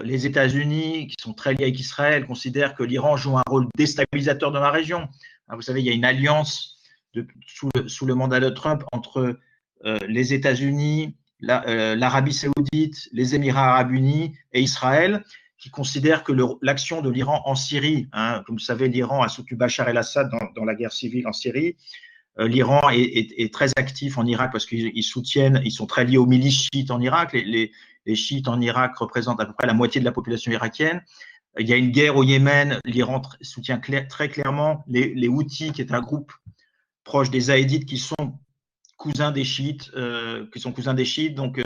les États-Unis, qui sont très liés avec Israël, considèrent que l'Iran joue un rôle déstabilisateur dans la région. Vous savez, il y a une alliance sous le mandat de Trump entre les États-Unis, l'Arabie saoudite, les Émirats arabes unis et Israël, qui considèrent que l'action de l'Iran en Syrie, comme vous savez, l'Iran a soutenu Bachar el-Assad dans la guerre civile en Syrie. L'Iran est très actif en Irak parce qu'ils sont très liés aux milices chiites en Irak. Les chiites en Irak représentent à peu près la moitié de la population irakienne. Il y a une guerre au Yémen, l'Iran soutient très clairement les Houthis, qui est un groupe proche des Zaïdites qui sont cousins des chiites, Donc,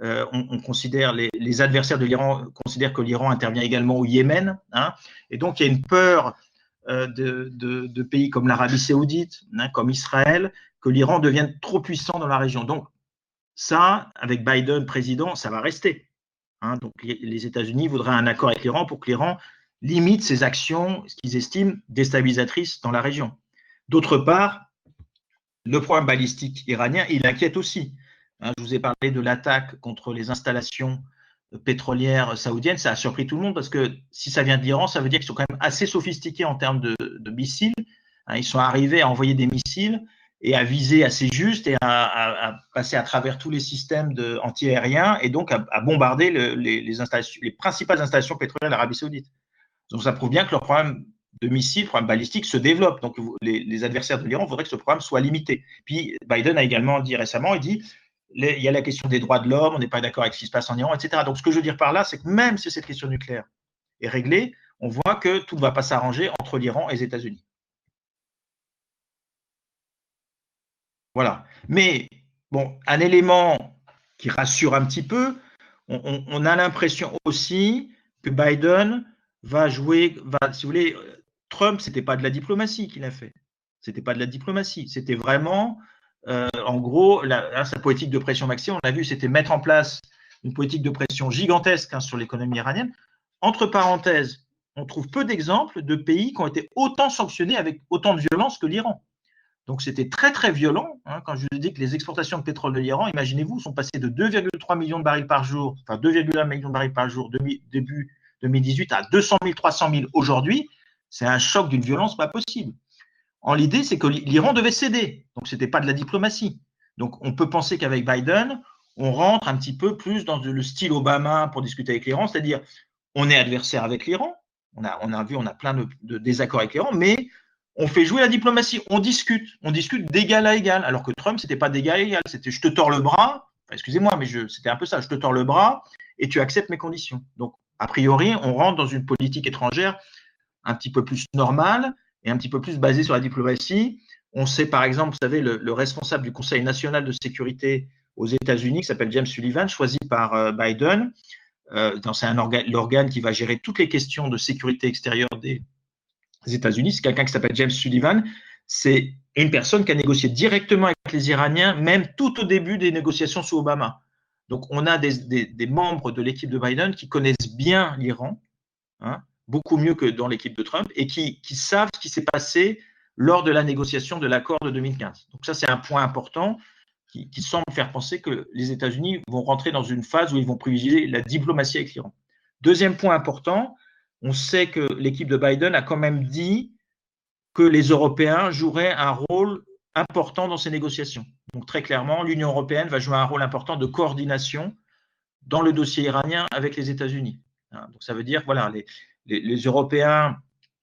on considère les adversaires de l'Iran considèrent que l'Iran intervient également au Yémen. Et donc, il y a une peur de pays comme l'Arabie saoudite, comme Israël, que l'Iran devienne trop puissant dans la région. Donc, ça, avec Biden président, ça va rester. Donc, les États-Unis voudraient un accord avec l'Iran pour que l'Iran limite ses actions, ce qu'ils estiment déstabilisatrices dans la région. D'autre part, le programme balistique iranien, il inquiète aussi. Je vous ai parlé de l'attaque contre les installations pétrolières saoudiennes. Ça a surpris tout le monde parce que si ça vient de l'Iran, ça veut dire qu'ils sont quand même assez sophistiqués en termes de missiles. Ils sont arrivés à envoyer des missiles et à viser assez juste et à passer à travers tous les systèmes anti-aériens et donc à bombarder les principales installations pétrolières de l'Arabie saoudite. Donc ça prouve bien que leur programme de missiles, programme balistique, se développe. Donc les adversaires de l'Iran voudraient que ce programme soit limité. Puis Biden a également dit récemment, il y a la question des droits de l'homme, on n'est pas d'accord avec ce qui se passe en Iran, etc. Donc ce que je veux dire par là, c'est que même si cette question nucléaire est réglée, on voit que tout ne va pas s'arranger entre l'Iran et les États-Unis. Voilà. Mais bon, un élément qui rassure un petit peu, on a l'impression aussi que Biden va jouer, si vous voulez, Trump, c'était pas de la diplomatie qu'il a fait. C'était pas de la diplomatie. C'était vraiment, en gros, sa politique de pression maximum, on a vu, c'était mettre en place une politique de pression gigantesque sur l'économie iranienne. Entre parenthèses, on trouve peu d'exemples de pays qui ont été autant sanctionnés avec autant de violence que l'Iran. Donc, c'était très, très violent. Quand je vous dis que les exportations de pétrole de l'Iran, imaginez-vous, sont passées de 2,3 millions de barils par jour, enfin 2,1 millions de barils par jour début 2018 à 200 000, 300 000 aujourd'hui. C'est un choc d'une violence pas possible. L'idée, c'est que l'Iran devait céder. Donc, ce n'était pas de la diplomatie. Donc, on peut penser qu'avec Biden, on rentre un petit peu plus dans le style Obama pour discuter avec l'Iran, c'est-à-dire on est adversaire avec l'Iran, on a plein de désaccords avec l'Iran, mais on fait jouer la diplomatie, on discute d'égal à égal, alors que Trump, c'était pas d'égal à égal, c'était je te tords le bras, excusez-moi, mais c'était un peu ça, je te tords le bras et tu acceptes mes conditions. Donc, a priori, on rentre dans une politique étrangère un petit peu plus normale et un petit peu plus basée sur la diplomatie. On sait, par exemple, vous savez, le responsable du Conseil national de sécurité aux États-Unis, qui s'appelle James Sullivan, choisi par Biden, c'est l'organe qui va gérer toutes les questions de sécurité extérieure des États-Unis. C'est quelqu'un qui s'appelle James Sullivan. C'est une personne qui a négocié directement avec les Iraniens, même tout au début des négociations sous Obama. Donc, on a des membres de l'équipe de Biden qui connaissent bien l'Iran, beaucoup mieux que dans l'équipe de Trump, et qui savent ce qui s'est passé lors de la négociation de l'accord de 2015. Donc, ça, c'est un point important qui semble faire penser que les États-Unis vont rentrer dans une phase où ils vont privilégier la diplomatie avec l'Iran. Deuxième point important, on sait que l'équipe de Biden a quand même dit que les Européens joueraient un rôle important dans ces négociations. Donc très clairement, l'Union européenne va jouer un rôle important de coordination dans le dossier iranien avec les États-Unis. Donc ça veut dire, voilà, les Européens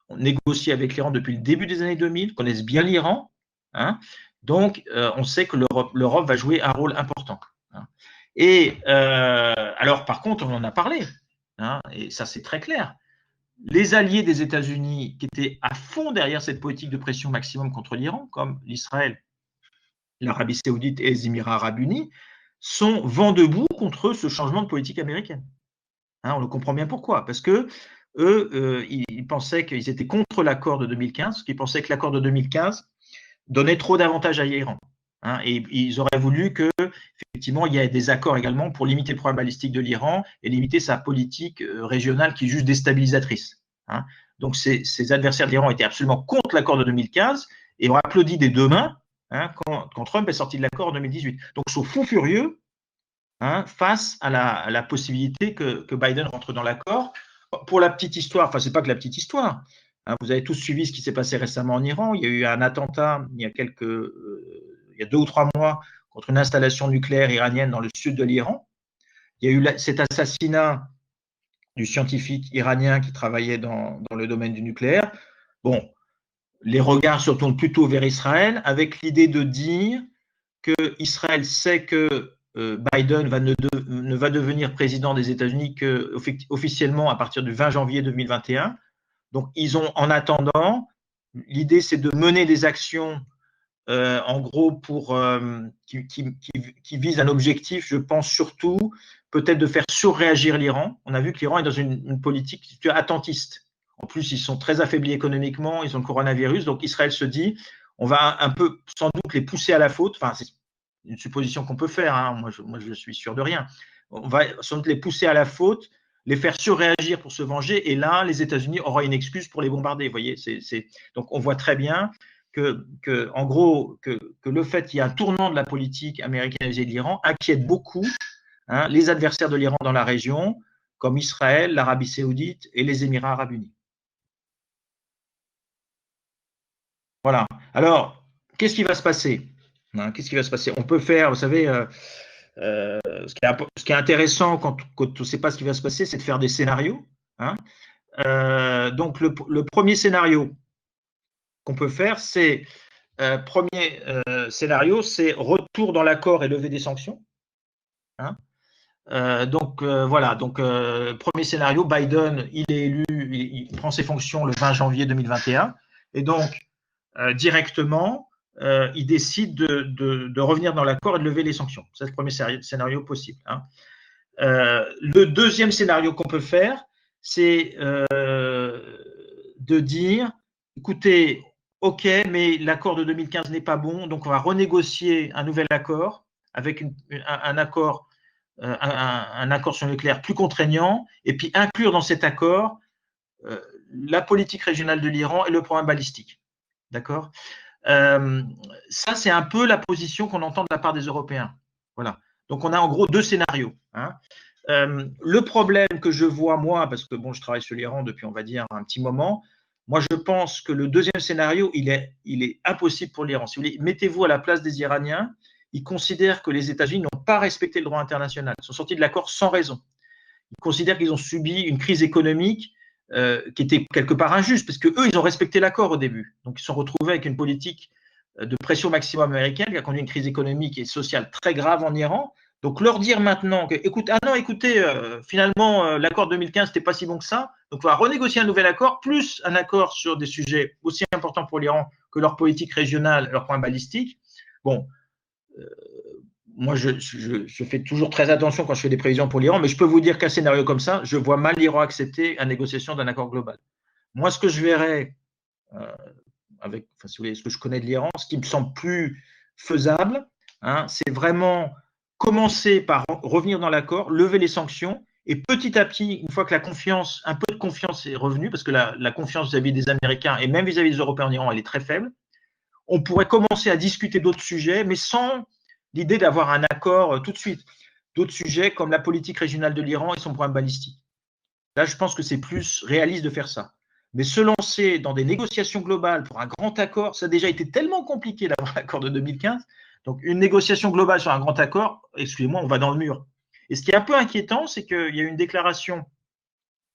ont négocié avec l'Iran depuis le début des années 2000, connaissent bien l'Iran, donc on sait que l'Europe va jouer un rôle important. Et alors par contre, on en a parlé, et ça c'est très clair. Les alliés des États-Unis qui étaient à fond derrière cette politique de pression maximum contre l'Iran, comme l'Israël, l'Arabie saoudite et les Émirats arabes unis, sont vent debout contre ce changement de politique américaine. On le comprend bien pourquoi. Parce que eux, ils pensaient qu'ils étaient contre l'accord de 2015, qu'ils pensaient que l'accord de 2015 donnait trop d'avantages à l'Iran. Et ils auraient voulu que, effectivement, il y ait des accords également pour limiter le programme balistique de l'Iran et limiter sa politique régionale qui est juste déstabilisatrice. Donc, ces adversaires de l'Iran étaient absolument contre l'accord de 2015 et ont applaudi des deux mains quand Trump est sorti de l'accord en 2018. Donc, ils sont fous furieux face à la possibilité que Biden rentre dans l'accord. Pour la petite histoire, enfin, c'est pas que la petite histoire. Vous avez tous suivi ce qui s'est passé récemment en Iran. Il y a eu un attentat il y a 2 ou 3 mois contre une installation nucléaire iranienne dans le sud de l'Iran. Il y a eu cet assassinat du scientifique iranien qui travaillait dans le domaine du nucléaire. Bon, les regards se tournent plutôt vers Israël avec l'idée de dire que Israël sait que Biden ne va devenir président des États-Unis qu'officiellement à partir du 20 janvier 2021. Donc, ils ont, en attendant, l'idée c'est de mener des actions en gros qui visent un objectif, je pense surtout, peut-être de faire surréagir l'Iran. On a vu que l'Iran est dans une politique attentiste. En plus, ils sont très affaiblis économiquement, ils ont le coronavirus, donc Israël se dit, on va un peu sans doute les pousser à la faute. Enfin, c'est une supposition qu'on peut faire, moi je suis sûr de rien. On va sans doute les pousser à la faute, les faire surréagir pour se venger, et là, les États-Unis auront une excuse pour les bombarder. Vous voyez, donc on voit très bien en gros, que le fait qu'il y ait un tournant de la politique américaine vis-à-vis de l'Iran inquiète beaucoup les adversaires de l'Iran dans la région, comme Israël, l'Arabie saoudite et les Émirats arabes unis. Voilà. Alors, qu'est-ce qui va se passer? Qu'est-ce qui va se passer? On peut faire, vous savez, ce qui est intéressant quand on ne sait pas ce qui va se passer, c'est de faire des scénarios. Donc, le premier scénario qu'on peut faire, c'est premier scénario, c'est retour dans l'accord et lever des sanctions. Voilà. Donc, premier scénario, Biden, il est élu, il prend ses fonctions le 20 janvier 2021, et donc directement, il décide de revenir dans l'accord et de lever les sanctions. C'est le premier scénario possible. Le deuxième scénario qu'on peut faire, c'est de dire, écoutez, ok, mais l'accord de 2015 n'est pas bon, donc on va renégocier un nouvel accord avec un accord un accord sur le nucléaire plus contraignant, et puis inclure dans cet accord la politique régionale de l'Iran et le programme balistique. D'accord? Ça, c'est un peu la position qu'on entend de la part des Européens. Voilà. Donc, on a en gros deux scénarios. Hein. Le problème que je vois, moi, parce que bon, je travaille sur l'Iran depuis, on va dire, un petit moment, moi, je pense que le deuxième scénario, il est impossible pour l'Iran. Si vous voulez, mettez-vous à la place des Iraniens. Ils considèrent que les États-Unis n'ont pas respecté le droit international. Ils sont sortis de l'accord sans raison. Ils considèrent qu'ils ont subi une crise économique qui était quelque part injuste, parce qu'eux, ils ont respecté l'accord au début. Donc, ils se sont retrouvés avec une politique de pression maximum américaine qui a conduit à une crise économique et sociale très grave en Iran. Donc, leur dire maintenant que, écoutez, finalement, l'accord de 2015, c'était pas si bon que ça, donc on va renégocier un nouvel accord, plus un accord sur des sujets aussi importants pour l'Iran que leur politique régionale, leur programme balistique. Bon, moi, je fais toujours très attention quand je fais des prévisions pour l'Iran, mais je peux vous dire qu'un scénario comme ça, je vois mal l'Iran accepter la négociation d'un accord global. Moi, ce que je verrais, si vous voulez, ce que je connais de l'Iran, ce qui me semble plus faisable, hein, c'est vraiment commencer par revenir dans l'accord, lever les sanctions, et petit à petit, une fois que un peu de confiance est revenue, parce que la confiance vis-à-vis des Américains et même vis-à-vis des Européens en Iran, elle est très faible, on pourrait commencer à discuter d'autres sujets, mais sans l'idée d'avoir un accord tout de suite. D'autres sujets comme la politique régionale de l'Iran et son programme balistique. Là, je pense que c'est plus réaliste de faire ça. Mais se lancer dans des négociations globales pour un grand accord, ça a déjà été tellement compliqué d'avoir l'accord de 2015. Donc, une négociation globale sur un grand accord, excusez-moi, on va dans le mur. Et ce qui est un peu inquiétant, c'est qu'il y a eu une déclaration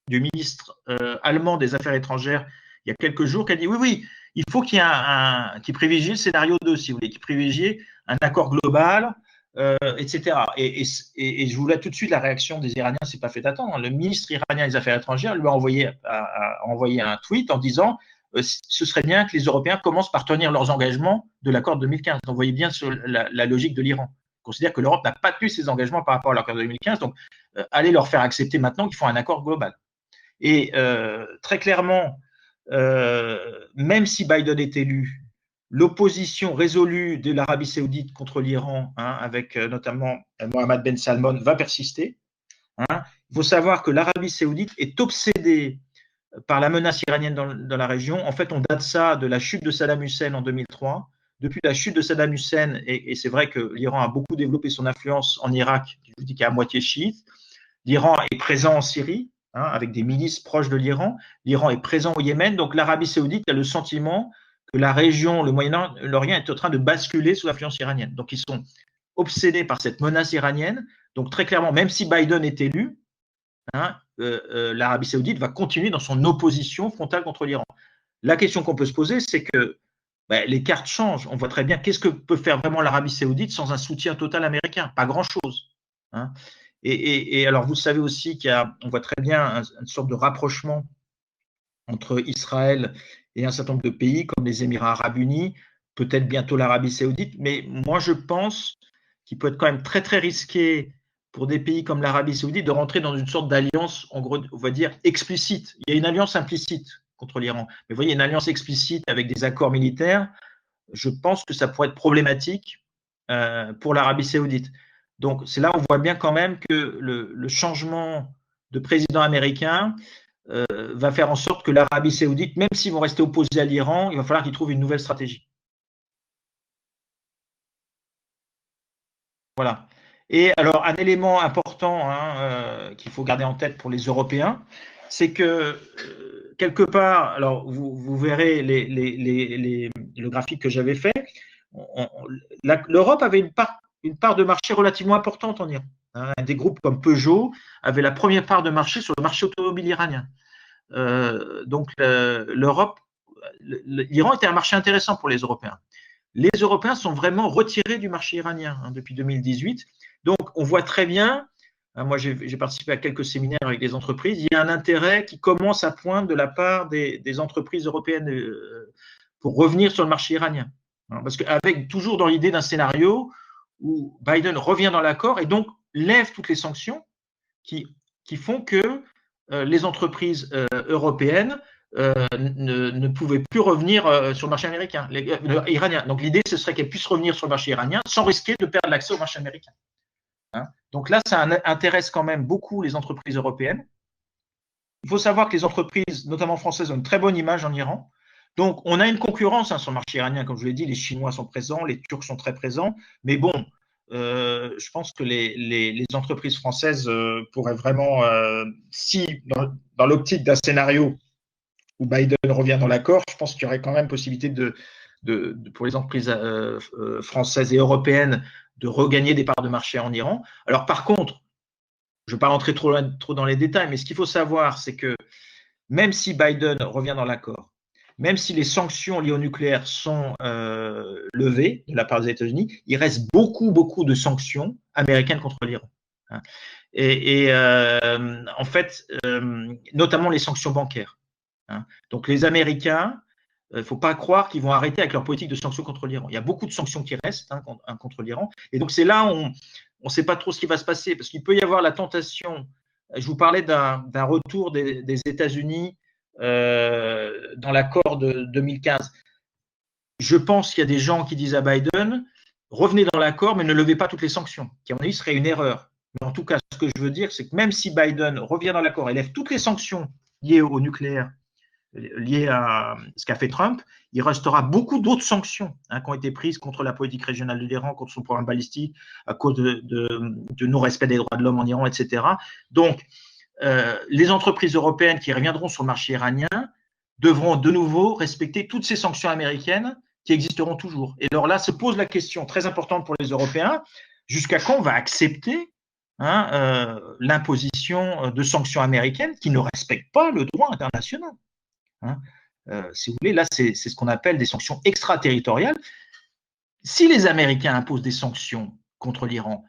du ministre allemand des Affaires étrangères il y a quelques jours qui a dit oui, il faut qu'il y ait qui privilégie le scénario 2, si vous voulez, qui privilégie un accord global, etc. Et je vous laisse tout de suite la réaction des Iraniens, c'est pas fait attendre. Le ministre iranien des Affaires étrangères lui a envoyé un tweet en disant ce serait bien que les Européens commencent par tenir leurs engagements de l'accord de 2015. Donc, vous voyez bien sur la logique de l'Iran. On considère que l'Europe n'a pas tenu ses engagements par rapport à l'accord de 2015, donc allez leur faire accepter maintenant qu'ils font un accord global. Et très clairement, même si Biden est élu, l'opposition résolue de l'Arabie saoudite contre l'Iran, hein, avec notamment Mohammed Ben Salman, va persister. Hein. Il faut savoir que l'Arabie saoudite est obsédée par la menace iranienne dans la région. En fait, on date ça de la chute de Saddam Hussein en 2003. Depuis la chute de Saddam Hussein, et c'est vrai que l'Iran a beaucoup développé son influence en Irak, je vous dis qu'il est à moitié chiite. L'Iran est présent en Syrie, hein, avec des milices proches de l'Iran. L'Iran est présent au Yémen. Donc, l'Arabie saoudite a le sentiment que la région, le Moyen-Orient, est en train de basculer sous l'influence iranienne. Donc, ils sont obsédés par cette menace iranienne. Donc, très clairement, même si Biden est élu, hein, l'Arabie saoudite va continuer dans son opposition frontale contre l'Iran. La question qu'on peut se poser, c'est que les cartes changent. On voit très bien qu'est-ce que peut faire vraiment l'Arabie saoudite sans un soutien total américain. Pas grand-chose. Hein. Et alors, vous savez aussi qu'on voit très bien une sorte de rapprochement entre Israël et un certain nombre de pays comme les Émirats arabes unis, peut-être bientôt l'Arabie saoudite. Mais moi, je pense qu'il peut être quand même très, très risqué pour des pays comme l'Arabie saoudite de rentrer dans une sorte d'alliance, en gros, on va dire, explicite. Il y a une alliance implicite contre l'Iran. Mais vous voyez, une alliance explicite avec des accords militaires, je pense que ça pourrait être problématique pour l'Arabie saoudite. Donc, c'est là où on voit bien quand même que le changement de président américain va faire en sorte que l'Arabie saoudite, même s'ils vont rester opposés à l'Iran, il va falloir qu'ils trouvent une nouvelle stratégie. Voilà. Et alors, un élément important qu'il faut garder en tête pour les Européens, c'est que quelque part, alors vous verrez le graphique que j'avais fait, l'Europe avait une part de marché relativement importante en Iran. Hein. Des groupes comme Peugeot avaient la première part de marché sur le marché automobile iranien. Donc, l'Iran était un marché intéressant pour les Européens. Les Européens sont vraiment retirés du marché iranien depuis 2018. Donc, on voit très bien, moi j'ai participé à quelques séminaires avec des entreprises, il y a un intérêt qui commence à poindre de la part des entreprises européennes pour revenir sur le marché iranien. Parce qu'avec toujours dans l'idée d'un scénario où Biden revient dans l'accord et donc lève toutes les sanctions qui font que les entreprises européennes ne pouvaient plus revenir sur le marché iranien. Donc l'idée, ce serait qu'elles puissent revenir sur le marché iranien sans risquer de perdre l'accès au marché américain. hein. Donc là, ça intéresse quand même beaucoup les entreprises européennes. Il faut savoir que les entreprises, notamment françaises, ont une très bonne image en Iran. Donc, on a une concurrence sur le marché iranien, comme je vous l'ai dit, les Chinois sont présents, les Turcs sont très présents. Mais bon, je pense que les entreprises françaises pourraient vraiment, si dans l'optique d'un scénario où Biden revient dans l'accord, je pense qu'il y aurait quand même possibilité pour les entreprises françaises et européennes de regagner des parts de marché en Iran. Alors, par contre, je ne vais pas rentrer trop dans les détails, mais ce qu'il faut savoir, c'est que même si Biden revient dans l'accord, même si les sanctions liées au nucléaire sont levées de la part des États-Unis, il reste beaucoup de sanctions américaines contre l'Iran. Et en fait, notamment les sanctions bancaires. Donc les Américains, il ne faut pas croire qu'ils vont arrêter avec leur politique de sanctions contre l'Iran. Il y a beaucoup de sanctions qui restent contre l'Iran. Et donc c'est là où on ne sait pas trop ce qui va se passer, parce qu'il peut y avoir la tentation. Je vous parlais d'un retour des États-Unis dans l'accord de 2015. Je pense qu'il y a des gens qui disent à Biden, revenez dans l'accord, mais ne levez pas toutes les sanctions, qui à mon avis serait une erreur. Mais en tout cas, ce que je veux dire, c'est que même si Biden revient dans l'accord et lève toutes les sanctions liées au nucléaire, liées à ce qu'a fait Trump, il restera beaucoup d'autres sanctions qui ont été prises contre la politique régionale de l'Iran, contre son programme balistique, à cause de non-respect des droits de l'homme en Iran, etc. Donc, les entreprises européennes qui reviendront sur le marché iranien devront de nouveau respecter toutes ces sanctions américaines qui existeront toujours. Et alors là, se pose la question très importante pour les Européens, jusqu'à quand on va accepter l'imposition de sanctions américaines qui ne respectent pas le droit international. Si vous voulez, là, c'est ce qu'on appelle des sanctions extraterritoriales. Si les Américains imposent des sanctions contre l'Iran,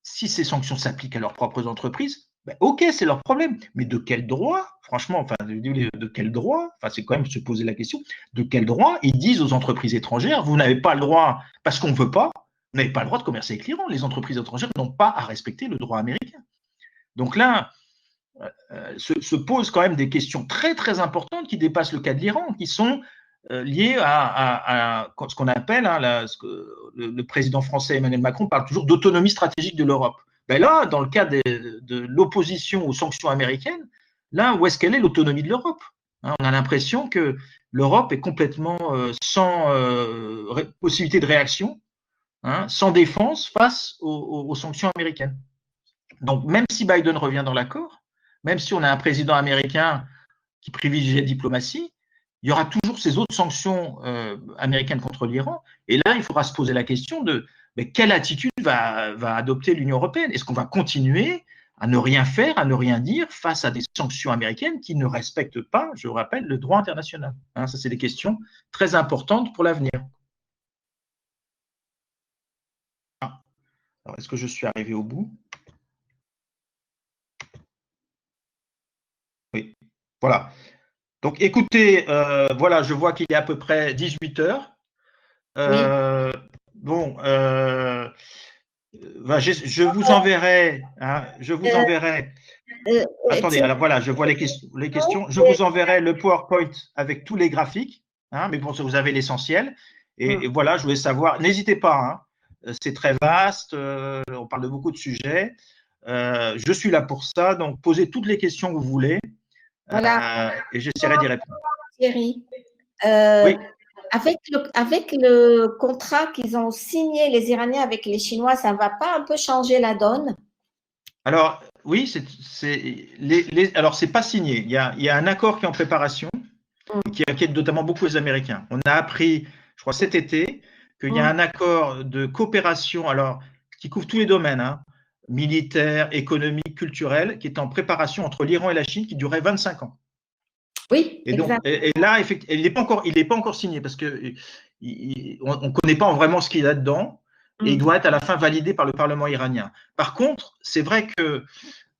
si ces sanctions s'appliquent à leurs propres entreprises, ok, c'est leur problème. Mais de quel droit, franchement, de quel droit, c'est quand même se poser la question, de quel droit ils disent aux entreprises étrangères, vous n'avez pas le droit, parce qu'on ne veut pas, vous n'avez pas le droit de commercer avec l'Iran. Les entreprises étrangères n'ont pas à respecter le droit américain. Donc là, se posent quand même des questions très très importantes qui dépassent le cas de l'Iran, qui sont liées à ce qu'on appelle, le président français Emmanuel Macron parle toujours d'autonomie stratégique de l'Europe. Là, dans le cas de l'opposition aux sanctions américaines, là, où est-ce qu'elle est l'autonomie de l'Europe? On a l'impression que l'Europe est complètement sans possibilité de réaction, sans défense face aux sanctions américaines. Donc, même si Biden revient dans l'accord, même si on a un président américain qui privilégie la diplomatie, il y aura toujours ces autres sanctions américaines contre l'Iran. Et là, il faudra se poser la question de quelle attitude va adopter l'Union européenne? Est-ce qu'on va continuer à ne rien faire, à ne rien dire face à des sanctions américaines qui ne respectent pas, je vous rappelle, le droit international? Ça, c'est des questions très importantes pour l'avenir. Alors, est-ce que je suis arrivé au bout? Oui, voilà. Donc, écoutez, voilà, je vois qu'il est à peu près 18 heures. Oui. Bon, je vous enverrai. Attendez, alors voilà, je vois les questions. Je vous enverrai le PowerPoint avec tous les graphiques, mais bon, vous avez l'essentiel. Et voilà, je voulais savoir. N'hésitez pas, c'est très vaste. On parle de beaucoup de sujets. Je suis là pour ça, donc posez toutes les questions que vous voulez. Voilà. Et j'essaierai d'y répondre. Thierry, oui. Avec le contrat qu'ils ont signé, les Iraniens, avec les Chinois, ça ne va pas un peu changer la donne? Alors, oui, alors, ce n'est pas signé. Il y a un accord qui est en préparation, qui inquiète notamment beaucoup les Américains. On a appris, je crois, cet été, qu'il y a un accord de coopération qui couvre tous les domaines, militaire, économique, culturel, qui est en préparation entre l'Iran et la Chine, qui durerait 25 ans. Oui, et donc, et là, il n'est pas encore signé parce qu'on ne connaît pas vraiment ce qu'il y a dedans et il doit être à la fin validé par le Parlement iranien. Par contre, c'est vrai que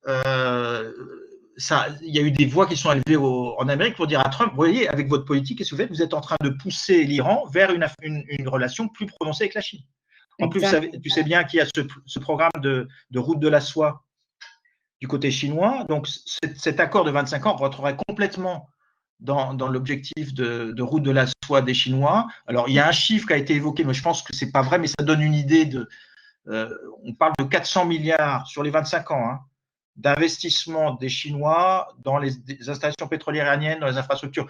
il y a eu des voix qui sont élevées en Amérique pour dire à Trump, vous voyez, avec votre politique, qu'est-ce que vous êtes en train de pousser l'Iran vers une relation plus prononcée avec la Chine. En plus, tu sais bien qu'il y a ce programme de route de la soie du côté chinois. Donc, cet accord de 25 ans rentrerait complètement dans l'objectif de route de la soie des Chinois. Alors, il y a un chiffre qui a été évoqué, mais je pense que ce n'est pas vrai, mais ça donne une idée on parle de 400 milliards sur les 25 ans hein, d'investissement des Chinois dans les installations pétrolières iraniennes, dans les infrastructures.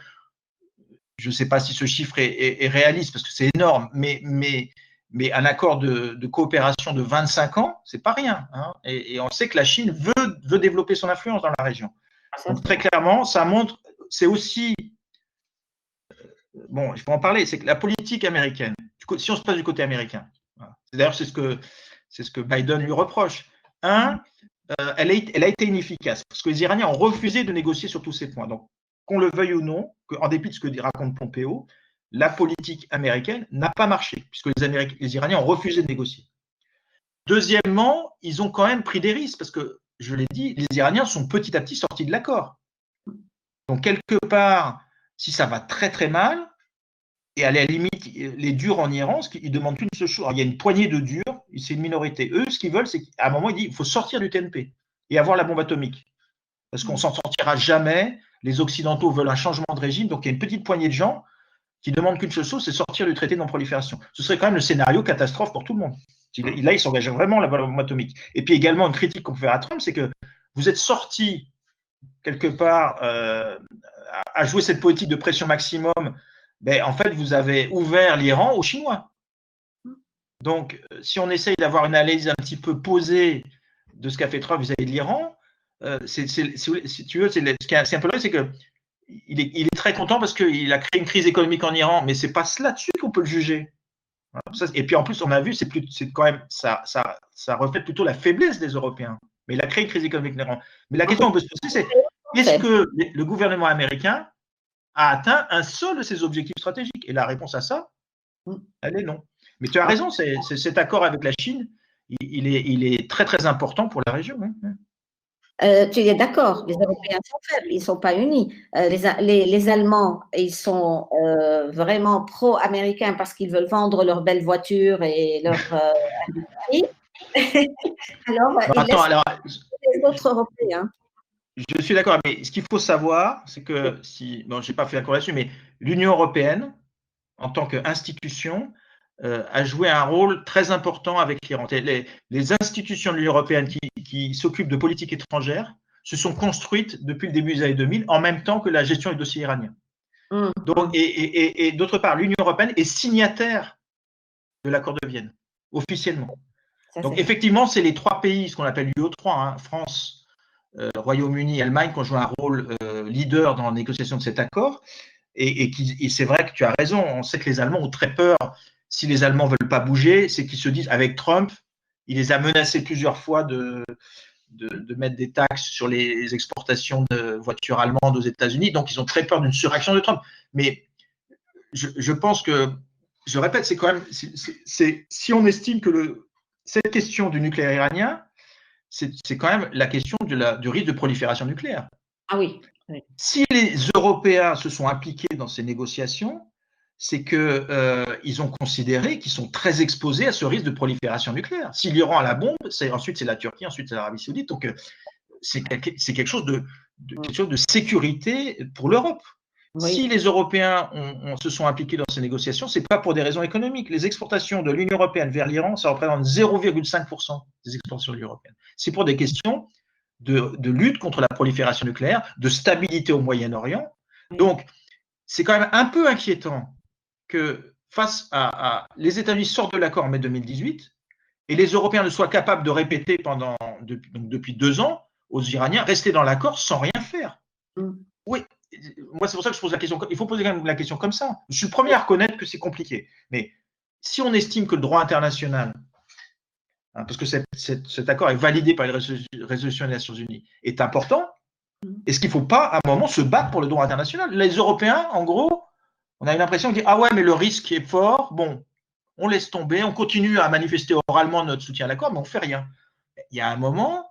Je ne sais pas si ce chiffre est réaliste parce que c'est énorme, mais un accord de coopération de 25 ans, c'est pas rien. Hein, et on sait que la Chine veut développer son influence dans la région. Donc très clairement, ça montre, c'est aussi, bon, il faut en parler, c'est que la politique américaine, si on se passe du côté américain, d'ailleurs c'est ce que Biden lui reproche. Elle a été inefficace parce que les Iraniens ont refusé de négocier sur tous ces points. Donc, qu'on le veuille ou non, en dépit de ce que raconte Pompeo, la politique américaine n'a pas marché puisque les Iraniens ont refusé de négocier. Deuxièmement, ils ont quand même pris des risques parce que, je l'ai dit, les Iraniens sont petit à petit sortis de l'accord. Donc, quelque part, si ça va très très mal, et à la limite, les durs en Iran, ils demandent qu'une seule chose. Alors, il y a une poignée de durs, c'est une minorité. Eux, ce qu'ils veulent, c'est qu'à un moment, ils disent qu'il faut sortir du TNP et avoir la bombe atomique. Parce qu'on ne s'en sortira jamais. Les Occidentaux veulent un changement de régime. Donc, il y a une petite poignée de gens qui demandent qu'une seule chose, c'est sortir du traité de non-prolifération. Ce serait quand même le scénario catastrophe pour tout le monde. Là, ils s'engagent vraiment à la bombe atomique. Et puis également, une critique qu'on peut faire à Trump, c'est que vous êtes sorti quelque part à jouer cette politique de pression maximum. Ben, en fait, vous avez ouvert l'Iran aux Chinois. Donc, si on essaye d'avoir une analyse un petit peu posée de ce qu'a fait Trump vis-à-vis de l'Iran, si tu veux, ce qui est un peu vrai, c'est que il est très content parce qu'il a créé une crise économique en Iran, mais c'est pas là-dessus qu'on peut le juger. Et puis en plus, on a vu, c'est quand même ça reflète plutôt la faiblesse des Européens. Mais il a créé une crise économique en Iran. Mais la question qu'on peut se poser, c'est est-ce que le gouvernement américain a atteint un seul de ses objectifs stratégiques? Et la réponse à ça, elle est non. Mais tu as raison, cet accord avec la Chine, il est très très important pour la région. Tu es d'accord, les Européens sont faibles, ils ne sont pas unis. Les Allemands, ils sont vraiment pro-américains parce qu'ils veulent vendre leurs belles voitures et leur industrie. Alors, ils laissent les autres Européens. Je suis d'accord, mais ce qu'il faut savoir, c'est que je n'ai pas fait la corrélation, mais l'Union européenne, en tant qu'institution, a joué un rôle très important avec l'Iran. Les institutions de l'Union européenne qui s'occupent de politique étrangère se sont construites depuis le début des années 2000 en même temps que la gestion des dossiers iraniens. Donc, et d'autre part, l'Union européenne est signataire de l'accord de Vienne, officiellement. Donc effectivement, c'est les trois pays, ce qu'on appelle l'UE3, hein, France, Royaume-Uni, Allemagne, qui ont joué un rôle leader dans la négociation de cet accord. Et c'est vrai que tu as raison, on sait que les Allemands ont très peur. Si les Allemands ne veulent pas bouger, c'est qu'ils se disent, avec Trump, il les a menacés plusieurs fois de mettre des taxes sur les exportations de voitures allemandes aux États-Unis. Donc, ils ont très peur d'une surréaction de Trump. Mais je pense que, je répète, c'est quand même, si on estime que cette question du nucléaire iranien, c'est quand même la question du risque de prolifération nucléaire. Ah oui. Si les Européens se sont impliqués dans ces négociations, c'est qu'ils ont considéré qu'ils sont très exposés à ce risque de prolifération nucléaire. Si l'Iran a la bombe, ensuite c'est la Turquie, ensuite c'est l'Arabie Saoudite. Donc c'est quelque chose de sécurité pour l'Europe. Oui. Si les Européens se sont impliqués dans ces négociations, ce n'est pas pour des raisons économiques. Les exportations de l'Union européenne vers l'Iran, ça représente 0,5% des exportations de l'Union européenne. C'est pour des questions de lutte contre la prolifération nucléaire, de stabilité au Moyen-Orient. Donc, c'est quand même un peu inquiétant que face à les États-Unis sortent de l'accord en mai 2018 et les Européens ne soient capables de répéter depuis 2 ans aux Iraniens, rester dans l'accord sans rien faire. Oui, moi c'est pour ça que je pose la question. Il faut poser quand même la question comme ça. Je suis le premier à reconnaître que c'est compliqué. Mais si on estime que le droit international, parce que cet accord est validé par les résolutions des Nations Unies, est important, est-ce qu'il ne faut pas à un moment se battre pour le droit international? Les Européens, en gros, on a eu l'impression de dire « Ah ouais, mais le risque est fort, bon, on laisse tomber, on continue à manifester oralement notre soutien à l'accord, mais on ne fait rien. » Il y a un moment,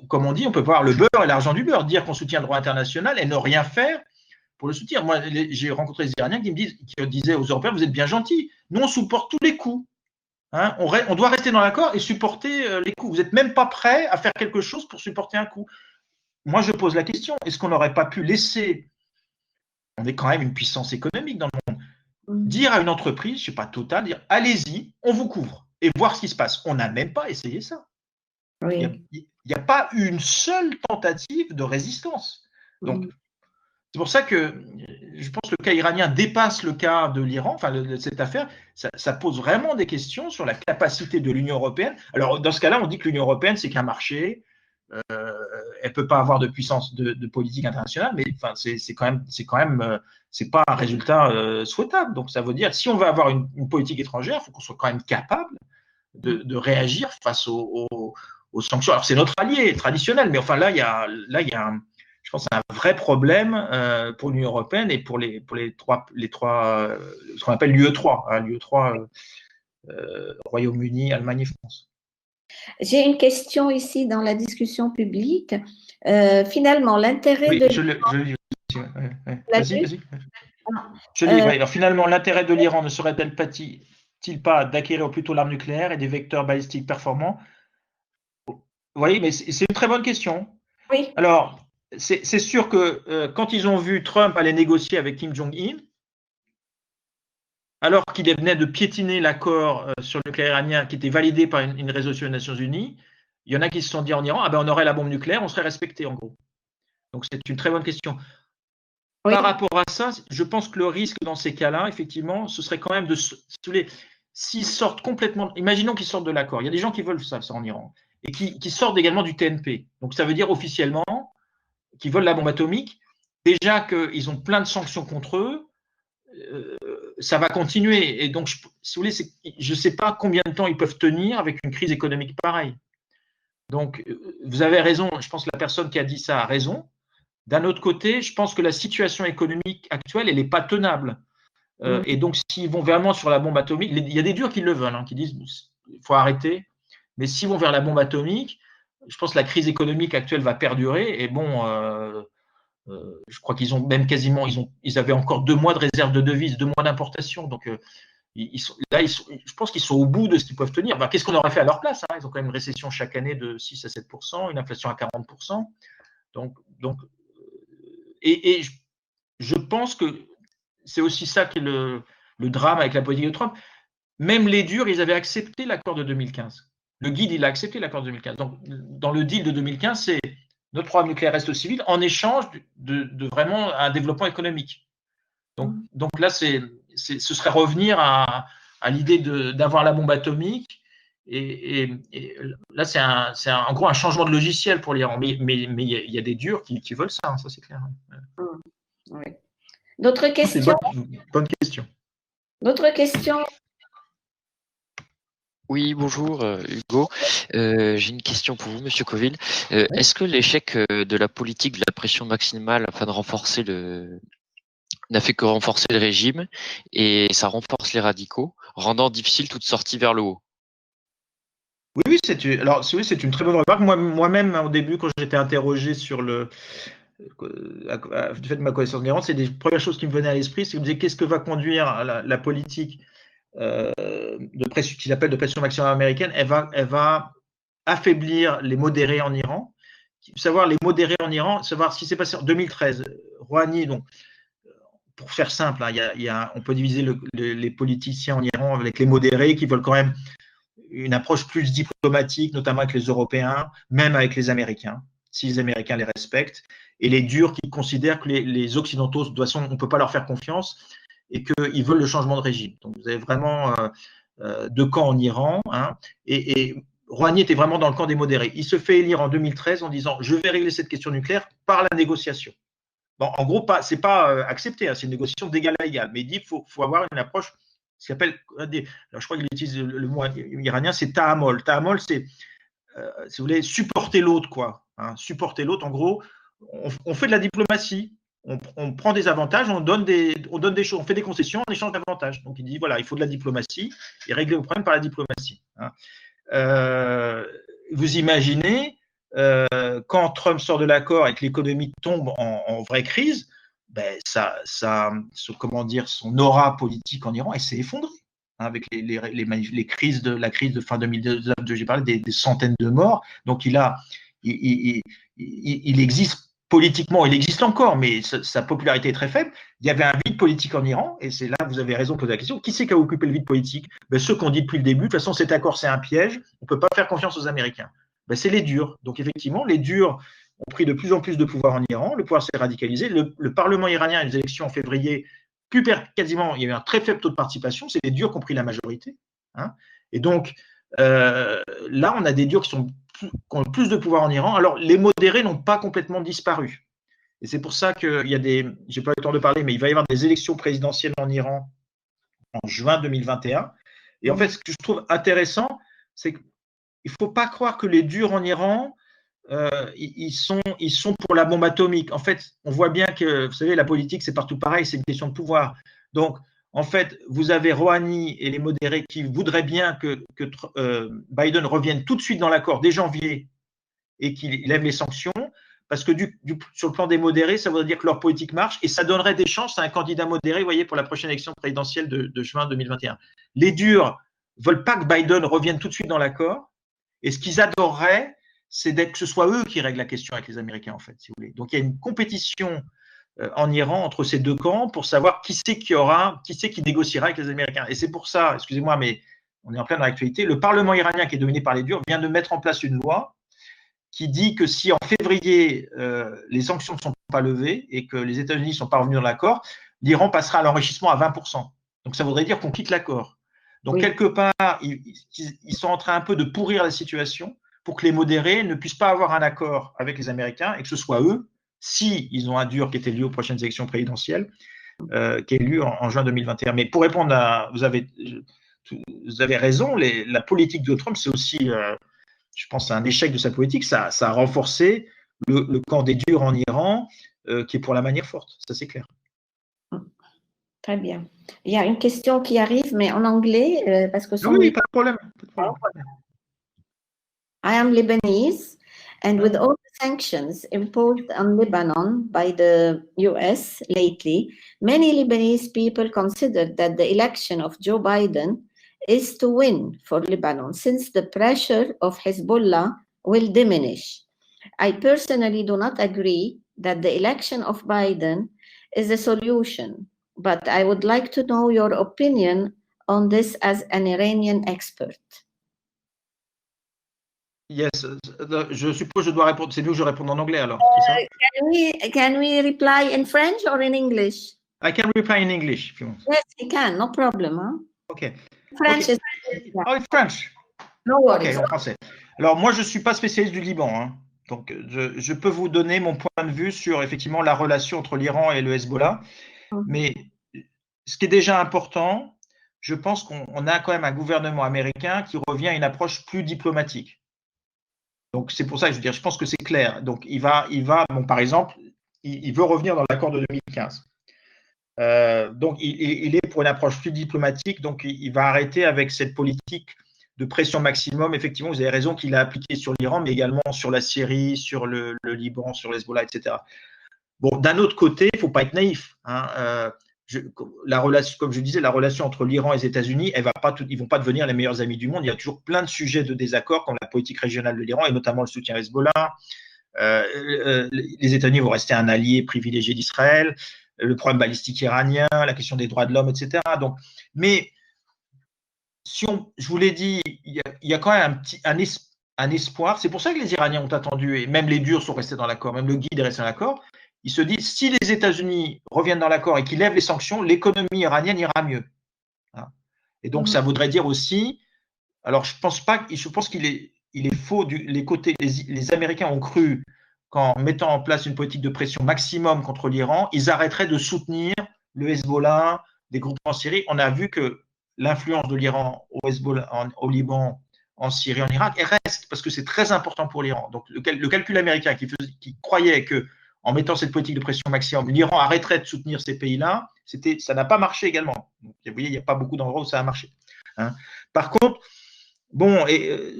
comme on dit, on peut voir le beurre et l'argent du beurre, dire qu'on soutient le droit international et ne rien faire pour le soutenir. Moi, j'ai rencontré des Iraniens qui disaient aux Européens « Vous êtes bien gentils, nous on supporte tous les coups. Hein, on doit rester dans l'accord et supporter les coups. Vous n'êtes même pas prêts à faire quelque chose pour supporter un coup. » Moi, je pose la question, est-ce qu'on n'aurait pas pu laisser, on est quand même une puissance économique dans le monde, dire à une entreprise, je ne sais pas, Total, dire allez-y, on vous couvre. et voir ce qui se passe. On n'a même pas essayé ça. Oui. Il n'y a pas une seule tentative de résistance. Donc, c'est pour ça que je pense que le cas iranien dépasse le cas de l'Iran, enfin, cette affaire, ça pose vraiment des questions sur la capacité de l'Union européenne. Alors, dans ce cas-là, on dit que l'Union européenne, c'est qu'un marché, elle peut pas avoir de puissance de politique internationale, mais enfin, c'est quand même, c'est pas un résultat souhaitable. Donc, ça veut dire, si on veut avoir une politique étrangère, il faut qu'on soit quand même capable de réagir face aux sanctions. Alors, c'est notre allié traditionnel, mais enfin, là, il y a je pense, un vrai problème pour l'Union européenne et pour les trois, ce qu'on appelle l'UE3, hein, l'UE3, Royaume-Uni, Allemagne et France. J'ai une question ici dans la discussion publique. Finalement, l'intérêt oui, de… je le dis aussi. Ouais. Vas-y. Ah, Je lis, alors, finalement, l'intérêt de l'Iran ne serait-il pas d'acquérir plutôt l'arme nucléaire et des vecteurs balistiques performants? Vous voyez, mais c'est une très bonne question. oui. Alors, c'est sûr que quand ils ont vu Trump aller négocier avec Kim Jong-un, alors qu'il venait de piétiner l'accord sur le nucléaire iranien qui était validé par une résolution des Nations Unies, il y en a qui se sont dit en Iran, ah ben on aurait la bombe nucléaire, on serait respecté en gros. Donc c'est une très bonne question. Oui. Par rapport à ça, je pense que le risque dans ces cas-là, effectivement, ce serait quand même de, si vous voulez, s'ils sortent complètement, imaginons qu'ils sortent de l'accord, il y a des gens qui veulent ça en Iran, et qui sortent également du TNP. Donc ça veut dire officiellement qu'ils veulent la bombe atomique, déjà qu'ils ont plein de sanctions contre eux, ça va continuer. Et donc, si vous voulez, je ne sais pas combien de temps ils peuvent tenir avec une crise économique pareille. Donc, vous avez raison, je pense que la personne qui a dit ça a raison. D'un autre côté, je pense que la situation économique actuelle, elle n'est pas tenable. Et donc, s'ils vont vraiment sur la bombe atomique, il y a des durs qui le veulent, hein, qui disent il faut arrêter. Mais s'ils vont vers la bombe atomique, je pense que la crise économique actuelle va perdurer. Et bon, je crois qu'ils ont même quasiment, ils avaient encore 2 mois de réserve de devises, 2 mois d'importation. Donc, je pense qu'ils sont au bout de ce qu'ils peuvent tenir. Ben, qu'est-ce qu'on aurait fait à leur place, hein? Ils ont quand même une récession chaque année de 6 à 7%, une inflation à 40%. Donc et je pense que c'est aussi ça qui est le drame avec la politique de Trump. Même les durs, ils avaient accepté l'accord de 2015. Le guide, il a accepté l'accord de 2015. Donc, dans le deal de 2015, c'est notre programme nucléaire reste civil en échange de vraiment un développement économique. Donc là, ce serait revenir à l'idée d'avoir la bombe atomique. Et là, c'est en gros un changement de logiciel pour l'Iran. Mais il y a des durs qui veulent ça, hein, ça c'est clair. Oui. D'autres questions? Bonne question. D'autres questions? Oui, bonjour Hugo. J'ai une question pour vous, Monsieur Coville. Est-ce que l'échec de la politique de la pression maximale afin de renforcer n'a fait que renforcer le régime et ça renforce les radicaux, rendant difficile toute sortie vers le haut? Oui, c'est une très bonne remarque. Moi-même, au début, quand j'étais interrogé sur du fait de ma connaissance de l'Iran, c'est des premières choses qui me venaient à l'esprit. C'est que je me disais, qu'est-ce que va conduire la politique de pression, qu'ils appellent de pression maximale américaine? Elle va affaiblir les modérés en Iran. Savoir les modérés en Iran, savoir ce qui s'est passé en 2013. Rouhani, donc, pour faire simple, hein, on peut diviser les politiciens en Iran avec les modérés qui veulent quand même une approche plus diplomatique, notamment avec les Européens, même avec les Américains, si les Américains les respectent, et les durs qui considèrent que les Occidentaux, de toute façon, on ne peut pas leur faire confiance et qu'ils veulent le changement de régime. Donc, vous avez vraiment 2 camps en Iran, hein, et Rouhani était vraiment dans le camp des modérés. Il se fait élire en 2013 en disant « je vais régler cette question nucléaire par la négociation ». Bon, en gros, ce n'est pas accepté, hein, c'est une négociation d'égal à égal, mais il dit qu'il faut avoir une approche, ce qu'il appelle, alors je crois qu'il utilise le mot iranien, c'est ta'amol. Ta'amol, c'est, si vous voulez, supporter l'autre, quoi. Hein, supporter l'autre, en gros, on fait de la diplomatie, on prend des avantages, on donne des choses, on fait des concessions en échange d'avantages. Donc il dit, voilà, il faut de la diplomatie et régler le problème par la diplomatie. Hein. Vous imaginez, quand Trump sort de l'accord et que l'économie tombe en vraie crise, ben comment dire, son aura politique en Iran, elle s'est effondrée, hein, avec la crise de fin 2019, j'ai parlé des centaines de morts. Donc il existe politiquement, il existe encore, mais sa popularité est très faible. Il y avait un vide politique en Iran, et c'est là que vous avez raison de poser la question. Qui c'est qui a occupé le vide politique? Ceux qu'on dit depuis le début, de toute façon, cet accord, c'est un piège, on ne peut pas faire confiance aux Américains. C'est les durs. Donc, effectivement, les durs ont pris de plus en plus de pouvoir en Iran, le pouvoir s'est radicalisé. Le Parlement iranien a eu des élections en février, quasiment, il y a eu un très faible taux de participation, c'est les durs qui ont pris la majorité. Et donc, là, on a des durs qui ont plus de pouvoir en Iran. Alors, les modérés n'ont pas complètement disparu. Et c'est pour ça qu'il y a j'ai pas eu le temps de parler, mais il va y avoir des élections présidentielles en Iran en juin 2021. Et en fait, ce que je trouve intéressant, c'est qu'il ne faut pas croire que les durs en Iran, ils sont pour la bombe atomique. En fait, on voit bien que, vous savez, la politique, c'est partout pareil, c'est une question de pouvoir. Donc, en fait, vous avez Rouhani et les modérés qui voudraient bien que Biden revienne tout de suite dans l'accord dès janvier et qu'il lève les sanctions, parce que sur le plan des modérés, ça voudrait dire que leur politique marche et ça donnerait des chances à un candidat modéré, vous voyez, pour la prochaine élection présidentielle de juin 2021. Les durs ne veulent pas que Biden revienne tout de suite dans l'accord, et ce qu'ils adoreraient, c'est que ce soit eux qui règlent la question avec les Américains, en fait, si vous voulez. Donc, il y a une compétition en Iran entre ces deux camps pour savoir qui c'est qui négociera avec les Américains. Et c'est pour ça, excusez-moi, mais on est en plein dans l'actualité, le Parlement iranien qui est dominé par les durs vient de mettre en place une loi qui dit que si en février, les sanctions ne sont pas levées et que les États-Unis ne sont pas revenus dans l'accord, l'Iran passera à l'enrichissement à 20%. Donc, ça voudrait dire qu'on quitte l'accord. Donc, quelque part, ils sont en train un peu de pourrir la situation pour que les modérés ne puissent pas avoir un accord avec les Américains et que ce soit eux, si ils ont un dur qui est élu aux prochaines élections présidentielles, qui est élu en juin 2021. Mais pour répondre vous avez raison, la politique de Trump, c'est aussi, je pense, un échec de sa politique. Ça a renforcé le camp des durs en Iran, qui est pour la manière forte. Ça, c'est clair. Très bien. Il y a une question qui arrive, mais en anglais, parce que oui, pas de problème. I am Lebanese, and with all the sanctions imposed on Lebanon by the US lately, many Lebanese people consider that the election of Joe Biden is to win for Lebanon, since the pressure of Hezbollah will diminish. I personally do not agree that the election of Biden is a solution, but I would like to know your opinion on this as an Iranian expert. Yes, je suppose que je dois répondre. C'est mieux que je réponde en anglais alors. Can we reply in French or in English? I can reply in English if you want. Yes, you can, no problem. Huh? Okay. French is. Oh, it's French. No worries. Ok, en français. Alors, moi, je ne suis pas spécialiste du Liban. Hein. Donc, je peux vous donner mon point de vue sur effectivement la relation entre l'Iran et le Hezbollah. Mais ce qui est déjà important, je pense qu'on a quand même un gouvernement américain qui revient à une approche plus diplomatique. Donc, c'est pour ça que je pense que c'est clair. Donc, il va par exemple, il veut revenir dans l'accord de 2015. Donc, il est pour une approche plus diplomatique. Donc, il va arrêter avec cette politique de pression maximum. Effectivement, vous avez raison qu'il a appliqué sur l'Iran, mais également sur la Syrie, sur le Liban, sur l'Hezbollah, etc. Bon, d'un autre côté, il ne faut pas être naïf. Hein. La relation, comme je disais, la relation entre l'Iran et les États-Unis, ils ne vont pas devenir les meilleurs amis du monde. Il y a toujours plein de sujets de désaccord, comme la politique régionale de l'Iran et notamment le soutien à Hezbollah. Les États-Unis vont rester un allié privilégié d'Israël, le problème balistique iranien, la question des droits de l'homme, etc. Donc, mais je vous l'ai dit, il y a quand même un espoir. C'est pour ça que les Iraniens ont attendu, et même les durs sont restés dans l'accord, même le guide est resté dans l'accord. Ils se disent, si les États-Unis reviennent dans l'accord et qu'ils lèvent les sanctions, l'économie iranienne ira mieux. Et donc, ça voudrait dire aussi, alors je pense qu'il est faux, les Américains ont cru qu'en mettant en place une politique de pression maximum contre l'Iran, ils arrêteraient de soutenir le Hezbollah, des groupes en Syrie. On a vu que l'influence de l'Iran au Liban, en Syrie, en Irak, elle reste, parce que c'est très important pour l'Iran. Donc, le calcul américain qui croyait que en mettant cette politique de pression maximum, l'Iran arrêterait de soutenir ces pays-là, ça n'a pas marché également. Donc, vous voyez, il n'y a pas beaucoup d'endroits où ça a marché. Hein. Par contre, bon,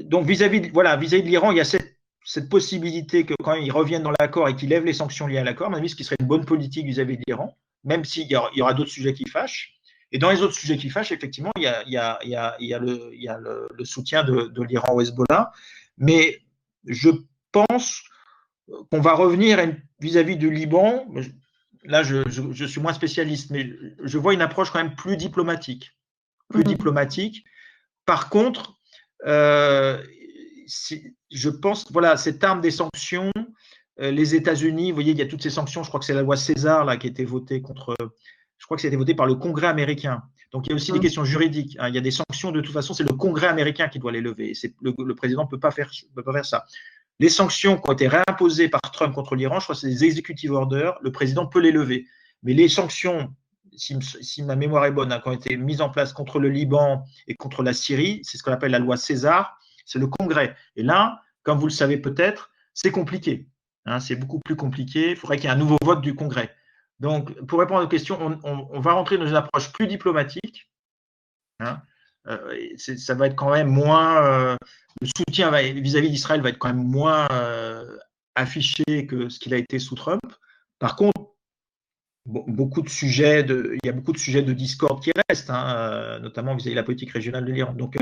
donc vis-à-vis de l'Iran, il y a cette possibilité que quand ils reviennent dans l'accord et qu'ils lèvent les sanctions liées à l'accord, à mon avis, ce qui serait une bonne politique vis-à-vis de l'Iran, même s'il y aura d'autres sujets qui fâchent. Et dans les autres sujets qui fâchent, effectivement, il y a le soutien de l'Iran au Hezbollah. Mais je pense qu'on va revenir vis-à-vis du Liban. Là, je suis moins spécialiste, mais je vois une approche quand même plus diplomatique. Par contre, je pense, voilà, cette arme des sanctions, les États-Unis, vous voyez, il y a toutes ces sanctions. Je crois que c'est la loi César là qui a été votée contre. Je crois que ça a été voté par le Congrès américain. Donc il y a aussi des questions juridiques. Hein. Il y a des sanctions, de toute façon, c'est le Congrès américain qui doit les lever. Le président ne peut pas faire ça. Les sanctions qui ont été réimposées par Trump contre l'Iran, je crois que c'est des executive orders, le président peut les lever. Mais les sanctions, si ma mémoire est bonne, hein, qui ont été mises en place contre le Liban et contre la Syrie, c'est ce qu'on appelle la loi César, c'est le Congrès. Et là, comme vous le savez peut-être, c'est compliqué. Hein, c'est beaucoup plus compliqué. Il faudrait qu'il y ait un nouveau vote du Congrès. Donc, pour répondre à votre question, on va rentrer dans une approche plus diplomatique. Hein. Ça va être quand même moins. Le soutien vis-à-vis d'Israël va être quand même moins affiché que ce qu'il a été sous Trump. Par contre, il y a beaucoup de sujets de discorde qui restent, hein, notamment vis-à-vis de la politique régionale de l'Iran. Donc,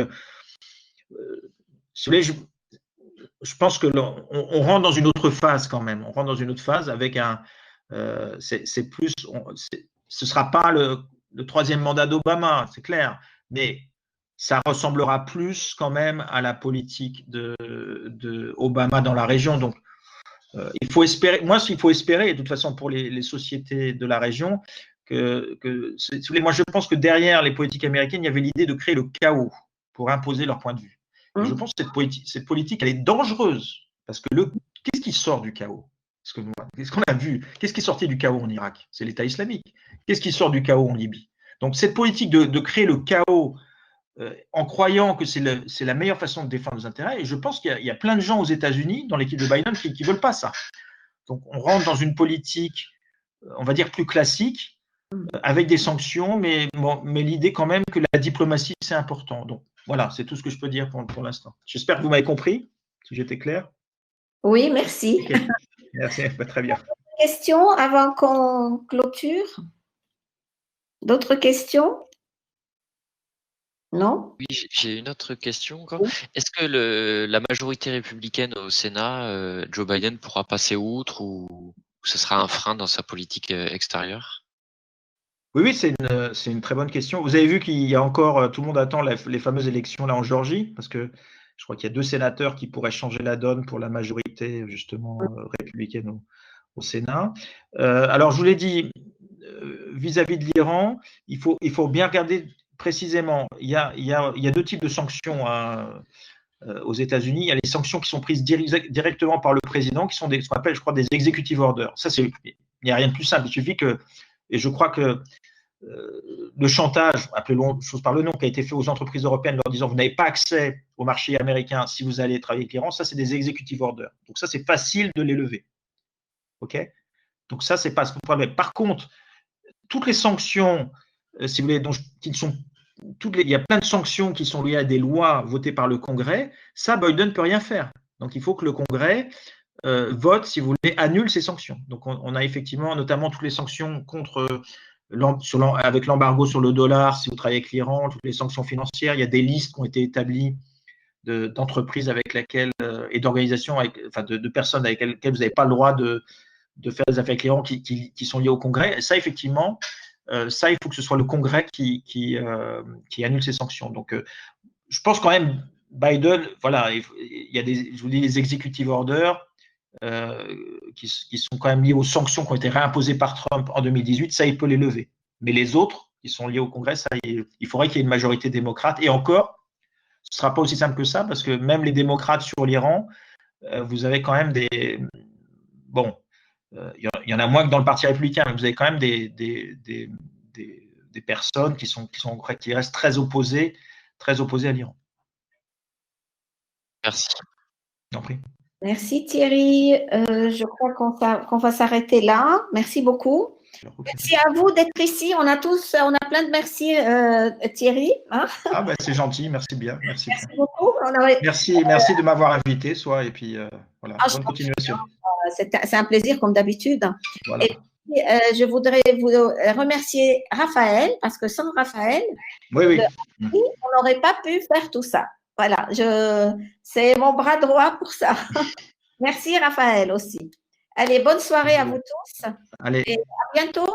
si vous voulez, je pense que on rentre dans une autre phase quand même. On rentre dans une autre phase avec c'est plus. Ce sera pas le troisième mandat d'Obama, c'est clair, mais ça ressemblera plus quand même à la politique de Obama dans la région. Donc, il faut espérer. Moi, il faut espérer, de toute façon, pour les sociétés de la région, que si vous voulez, moi, je pense que derrière les politiques américaines, il y avait l'idée de créer le chaos pour imposer leur point de vue. Et je pense que cette politique, elle est dangereuse parce que qu'est-ce qui sort du chaos? Qu'est-ce qu'on a vu? Qu'est-ce qui est sorti du chaos en Irak? C'est l'État islamique. Qu'est-ce qui sort du chaos en Libye? Donc, cette politique de créer le chaos en croyant que c'est la meilleure façon de défendre nos intérêts, et je pense qu'il y a plein de gens aux États-Unis, dans l'équipe de Biden, qui ne veulent pas ça. Donc, on rentre dans une politique, on va dire, plus classique, avec des sanctions, mais l'idée quand même que la diplomatie, c'est important. Donc, voilà, c'est tout ce que je peux dire pour l'instant. J'espère que vous m'avez compris, si j'étais clair. Oui, merci. Okay. Merci, très bien. Questions avant qu'on clôture? D'autres questions? Non? Oui, j'ai une autre question encore. Est-ce que la majorité républicaine au Sénat, Joe Biden pourra passer outre ou ce sera un frein dans sa politique extérieure? Oui, c'est une très bonne question. Vous avez vu qu'il y a encore, tout le monde attend les fameuses élections là en Géorgie, parce que je crois qu'il y a 2 sénateurs qui pourraient changer la donne pour la majorité justement républicaine au Sénat. Alors, je vous l'ai dit, vis-à-vis de l'Iran, il faut bien regarder précisément. Il y a 2 types de sanctions aux États-Unis. Il y a les sanctions qui sont prises directement par le président, qui sont ce qu'on appelle, je crois, des executive orders. Ça, il n'y a rien de plus simple. Il suffit que, et je crois que le chantage, appelons chose par le nom, qui a été fait aux entreprises européennes leur disant vous n'avez pas accès au marché américain si vous allez travailler avec l'Iran, ça c'est des executive orders. Donc ça c'est facile de les lever. Ok? Donc ça c'est pas ce problème. Par contre, toutes les sanctions, si vous voulez, il y a plein de sanctions qui sont liées à des lois votées par le Congrès. Ça, Biden ne peut rien faire. Donc il faut que le Congrès vote, si vous voulez, annule ces sanctions. Donc on a effectivement notamment toutes les sanctions contre avec l'embargo sur le dollar, si vous travaillez avec l'Iran, toutes les sanctions financières, il y a des listes qui ont été établies d'entreprises avec lesquelles et d'organisations, enfin de personnes avec lesquelles vous n'avez pas le droit de faire des affaires avec l'Iran qui sont liées au Congrès. Et ça, effectivement, il faut que ce soit le Congrès qui annule ces sanctions. Donc, je pense quand même, Biden, voilà, il y a je vous dis, les executive orders qui sont quand même liés aux sanctions qui ont été réimposées par Trump en 2018, ça, il peut les lever. Mais les autres, qui sont liés au Congrès, ça, il faudrait qu'il y ait une majorité démocrate. Et encore, ce ne sera pas aussi simple que ça, parce que même les démocrates sur l'Iran, vous avez quand même bon, il y en a moins que dans le Parti républicain, mais vous avez quand même des personnes qui restent très opposées à l'Iran. Merci. J'en prie. Merci Thierry. Je crois qu'on va s'arrêter là. Merci beaucoup. Merci à vous d'être ici. On a plein de merci Thierry. Hein? Ah ben c'est gentil, merci bien. Merci beaucoup. Merci de m'avoir invité, et puis voilà, bonne continuation. C'est un plaisir comme d'habitude. Voilà. Et puis, je voudrais vous remercier Raphaël, parce que sans Raphaël, oui. On n'aurait pas pu faire tout ça. Voilà, c'est mon bras droit pour ça. Merci Raphaël aussi. Allez, bonne soirée à vous tous Allez, et à bientôt.